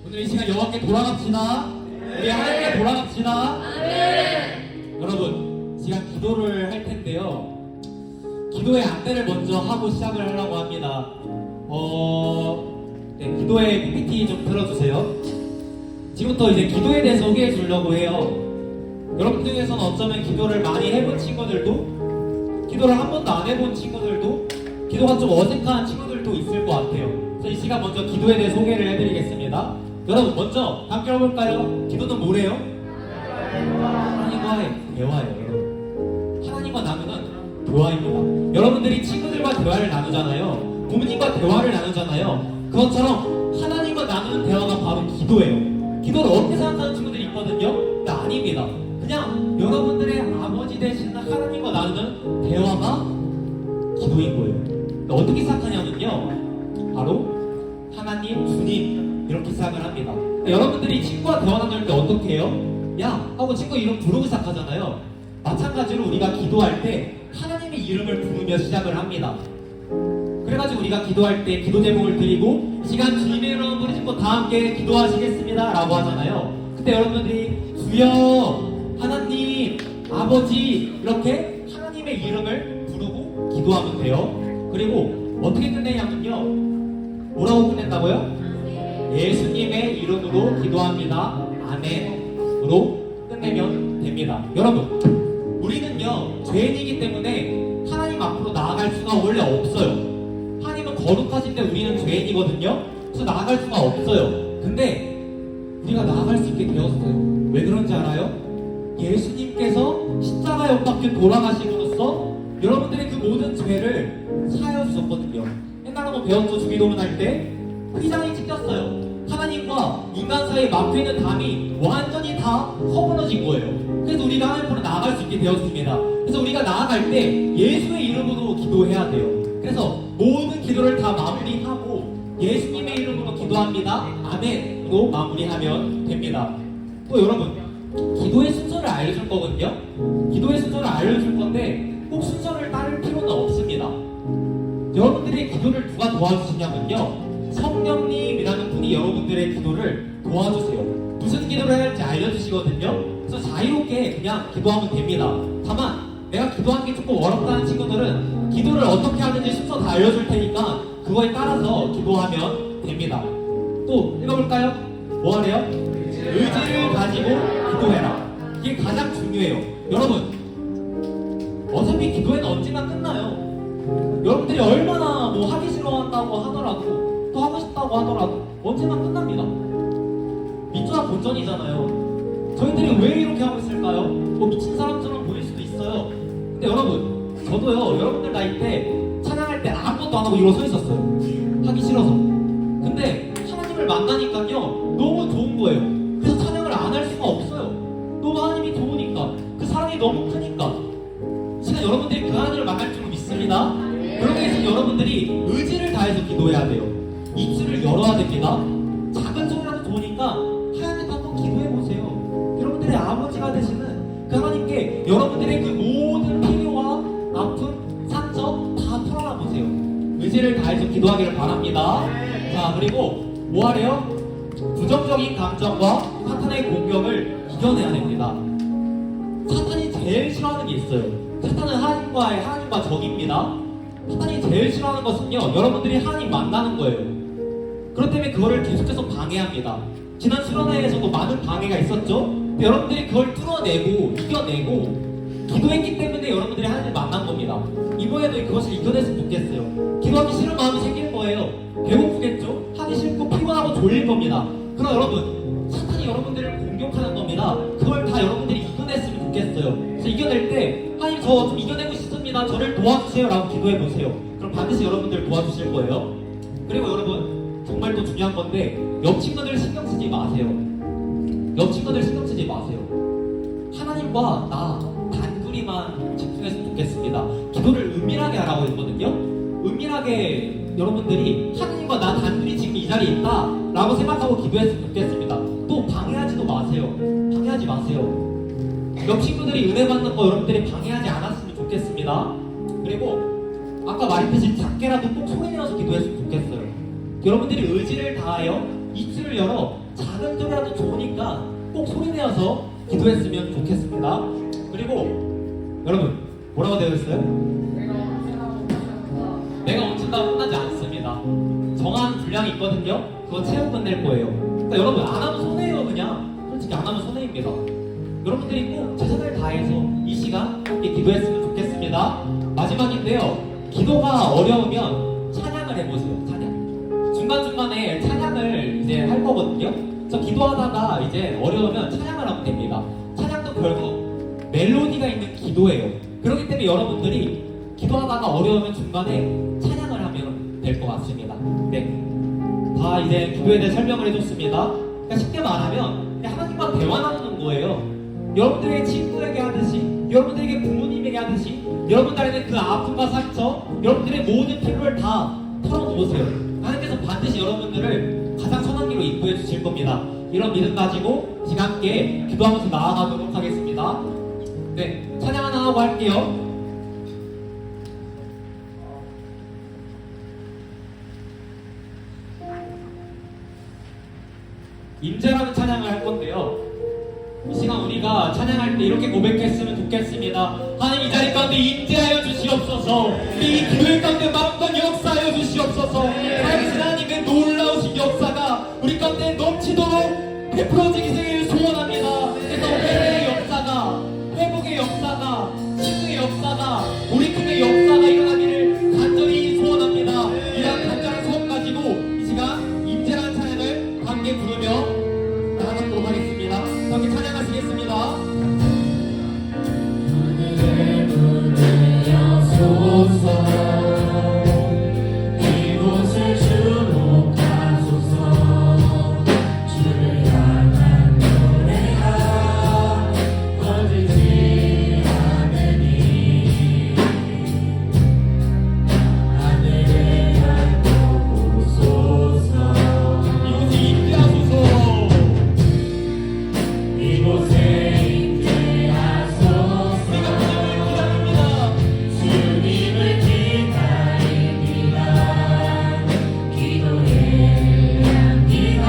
오늘 이 시간 여호와께 돌아갑시다. 우리 하나님께 돌아갑시다. 여러분, 시간 기도를 할 텐데요. 기도의 안내를 먼저 하고 시작을 하려고 합니다. 네, 기도의 PPT 좀 틀어주세요. 지금부터 이제 기도에 대해서 소개해 주려고 해요. 여러분 중에서는 어쩌면 기도를 많이 해본 친구들도, 기도를 한 번도 안 해본 친구들도, 기도가 좀 어색한 친구들도 있을 것 같아요. 그래서 이 시간 먼저 기도에 대해 소개를 해드리겠습니다. 여러분 먼저 함께 해볼까요? 기도는 뭐래요? 하나님과의 대화예요. 하나님과 나누는 대화입니다. 여러분들이 친구들과 대화를 나누잖아요. 부모님과 대화를 나누잖아요. 그것처럼 하나님과 나누는 나누는 대화가 바로 기도예요. 기도를 어떻게 생각하는 친구들이 있거든요? 근데 아닙니다. 그냥 여러분들의 아버지 되시는 하나님과 나누는 대화가 기도인 거예요. 근데 어떻게 시작하냐면요, 바로 하나님, 주님 이렇게 시작을 합니다. 여러분들이 친구와 대화 나눌 때 어떻게 해요? 야 하고 친구 이름 부르고 시작하잖아요. 마찬가지로 우리가 기도할 때 하나님의 이름을 부르며 시작을 합니다. 그래가지고 우리가 기도할 때 기도 제목을 드리고 이 시간 주님의 이름을 부르시고 다 함께 기도하시겠습니다 라고 하잖아요. 그때 여러분들이 주여, 하나님, 아버지 이렇게 하나님의 이름을 부르고 기도하면 돼요. 그리고 어떻게 끝내냐면요, 뭐라고 끝낸다고요? 예수님의 이름으로 기도합니다. 아멘으로 끝내면 됩니다. 여러분, 우리는요 죄인이기 때문에 하나님 앞으로 나아갈 수가 원래 없어요. 하나님은 거룩하신데 우리는 죄인이거든요. 그래서 나아갈 수가 없어요. 근데 우리가 나아갈 수 있게 되었어요. 왜 그런지 알아요? 예수님께서 십자가 옆밖에 돌아가심으로써 여러분들의 그 모든 죄를 사하여 주셨거든요. 옛날에 한번 배웠죠? 주기도문 할 때 휘장이 찢겼어요. 하나님과 인간 사이에 막혀있는 담이 완전히 다 허물어진 거예요. 그래서 우리가 하나님 앞으로 나아갈 수 있게 되었습니다. 그래서 우리가 나아갈 때 예수의 이름으로 기도해야 돼요. 그래서 모든 기도를 다 마무리하고 예수님의 이름으로 기도합니다. 아멘으로 마무리하면 됩니다. 또 여러분, 기도의 순서를 알려줄 거거든요. 기도의 순서를 알려줄 건데 꼭 순서를 따를 필요는 없습니다. 여러분들의 기도를 누가 도와주시냐면요, 성령님이라는 분이 여러분들의 기도를 도와주세요. 무슨 기도를 해야 할지 알려주시거든요. 그래서 자유롭게 그냥 기도하면 됩니다. 다만 내가 기도하는 게 조금 어렵다는 친구들은 기도를 어떻게 하는지 순서 다 알려줄 테니까 그거에 따라서 기도하면 됩니다. 또 읽어볼까요? 뭐 하래요? 의지를 가지고 기도해라. 이게 가장 중요해요. 여러분, 어차피 기도회는 언젠가 끝나요. 여러분들이 얼마나 뭐 하기 싫어한다고 하더라도 또 하고 싶다고 하더라도 언젠가 끝납니다. 민주화 본전이잖아요. 저희들이 왜 이렇게 하고 있을까요? 뭐 미친 사람처럼 보일 수도 있어요. 근데 여러분, 저도요 여러분들 나이 때 찬양할 때 아무것도 안 하고 이러고 서 있었어요. 하기 싫어서. 근데 하나님을 만나니까요 너무 좋은 거예요. 그래서 찬양을 안 할 수가 없어요. 너무 하나님이 좋으니까, 그 사랑이 너무 크니까. 지금 여러분들이 그 하나님을 만날 줄 믿습니다. 그러기 위해서 여러분들이 의지를 다해서 기도해야 돼요. 입술을 열어야 됩니다. 작은 소리라도 좋으니까 하나님께 한번 기도해보세요. 여러분들의 아버지가 되시는 그 하나님께 여러분들의 그 모든 필요와 아픔, 상처 다 털어놔보세요. 의지를 다해서 기도하기를 바랍니다. 자, 그리고 뭐 하래요? 부정적인 감정과 사탄의 공격을 이겨내야 됩니다. 사탄이 제일 싫어하는 게 있어요. 사탄은 하나님과 적입니다. 사탄이 제일 싫어하는 것은요, 여러분들이 하나님 만나는 거예요. 그렇기 때문에 그거를 계속해서 방해합니다. 지난 수련회에서도 많은 방해가 있었죠. 근데 여러분들이 그걸 뚫어내고 이겨내고 기도했기 때문에 여러분들이 하나님을 만난 겁니다. 이번에도 그것을 이겨냈으면 좋겠어요. 기도하기 싫은 마음이 생길 거예요. 배고프겠죠? 하기 싫고 피곤하고 졸릴 겁니다. 그럼 여러분, 사탄이 여러분들을 공격하는 겁니다. 그걸 다 여러분들이 이겨냈으면 좋겠어요. 그래서 이겨낼 때 하나님 저 좀 이겨내고 싶습니다. 저를 도와주세요 라고 기도해보세요. 그럼 반드시 여러분들 도와주실 거예요. 그리고 여러분, 정말 또 중요한 건데 옆 친구들 신경 쓰지 마세요. 옆 친구들 신경 쓰지 마세요. 하나님과 나 단둘이만 집중했으면 좋겠습니다. 기도를 은밀하게 하라고 했거든요. 은밀하게 여러분들이 하나님과 나 단둘이 지금 이 자리에 있다 라고 생각하고 기도했으면 좋겠습니다. 또 방해하지도 마세요. 방해하지 마세요. 옆 친구들이 은혜 받는 거 여러분들이 방해하지 않았으면 좋겠습니다. 그리고 아까 말했듯이 작게라도 꼭 소리내어서 기도했으면 좋겠어요. 여러분들이 의지를 다하여 입술을 열어 작은 소리라도 좋으니까 꼭 소리내어서 기도했으면 좋겠습니다. 그리고 여러분, 뭐라고 되어 있어요? 내가 온친다고 끝나지 않습니다. 정한 분량이 있거든요. 그거 채우고 끝낼 거예요. 그러니까 여러분, 안 하면 손해예요. 그냥 솔직히 안 하면 손해입니다. 여러분들이 꼭 최선을 다해서 이 시간 함께 기도했으면 좋겠습니다. 마지막인데요, 기도가 어려우면 찬양을 해보세요. 찬양. 중간중간에 찬양을 이제 할 거거든요. 그래서 기도하다가 이제 어려우면 찬양을 하면 됩니다. 찬양도 결국 멜로디가 있는 기도예요. 그렇기 때문에 여러분들이 기도하다가 어려우면 중간에 찬양을 하면 될 것 같습니다. 네, 다 이제 기도에 대해 설명을 해줬습니다. 그러니까 쉽게 말하면 그냥 하나님과 대화 나누는 거예요. 여러분들에게 친구에게 하듯이, 여러분들에게 부모님에게 하듯이, 여러분들에게 그 아픔과 상처, 여러분들의 모든 피로를 다 털어놓으세요. 하나님께서 반드시 여러분들을 가장 선한 길로 인도해 주실 겁니다. 이런 믿음 가지고 지금 함께 기도하면서 나아가도록 하겠습니다. 네, 찬양 하나 하고 할게요. 임재라는 찬양을 할 건데요. 이 시간 우리가 찬양할 때 이렇게 고백했으면 좋겠습니다. 하나님, 이 자리 가운데 임재하여 주시옵소서. 이 교회 가운데 마음껏 역사하여 주시옵소서. 하나님의 놀라우신 역사가 우리 가운데 넘치도록 베풀어지기를 소원합니다. 그래서 회개의 역사가, 회복의 역사가, 치유의 역사가, 우리 팀의 역사가 일어나기를 간절히 소원합니다. 이런 간절한 소원 가지고 이 시간 임재라는 찬양을 함께 부르며 나아가도록 하겠습니다. 함께 찬양하시겠습니다. 하늘의 문을 여소서, 이곳을 주목하소서. 주를 향한 노래가 꺼지지 않으니, 하늘의 별 보소서. 이곳에 임재하소서. 이곳에 임재하소서. 주님을 기다립니다. 기도의 향기가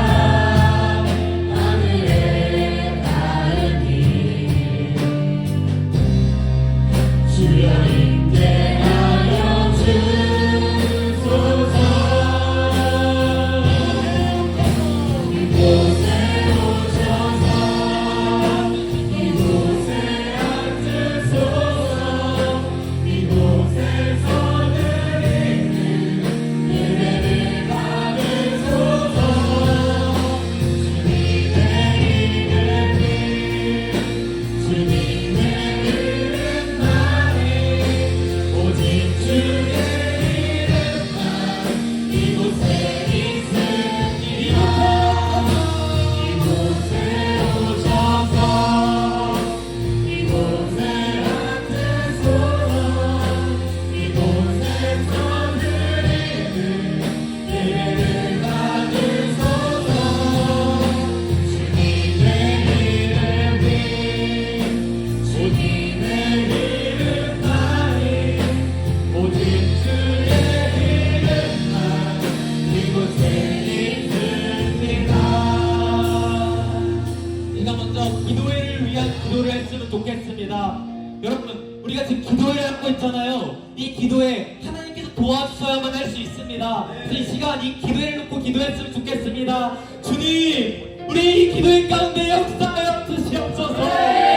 하늘에 닿으니, 주여 임재하여 주소서. 이곳에 오셔서 이곳에 앉으소서. 이곳에서 드리는 예배를 받으소서. 주님의 이름만이, 오직 주의 이름만 이곳에 있으리라. 이곳에 오셔서 이곳에 앉으소서. 이곳에서 드리는 예배를 받으소서. 주님의 이름만이, 오직 주의 이름만 이곳에 있습니다. 제가 먼저 기도회를 위한 기도를 했으면 좋겠습니다. 여러분, 우리가 지금 기도회를 하고 있잖아요. 이 기도회 하나님께서 도와주셔야만 할 수 있습니다. 그래서 이 시간 이 기도회를 놓고 기도했으면 좋겠습니다. 주님, 우리 이 기도회 가운데 역사하여 주시옵소서.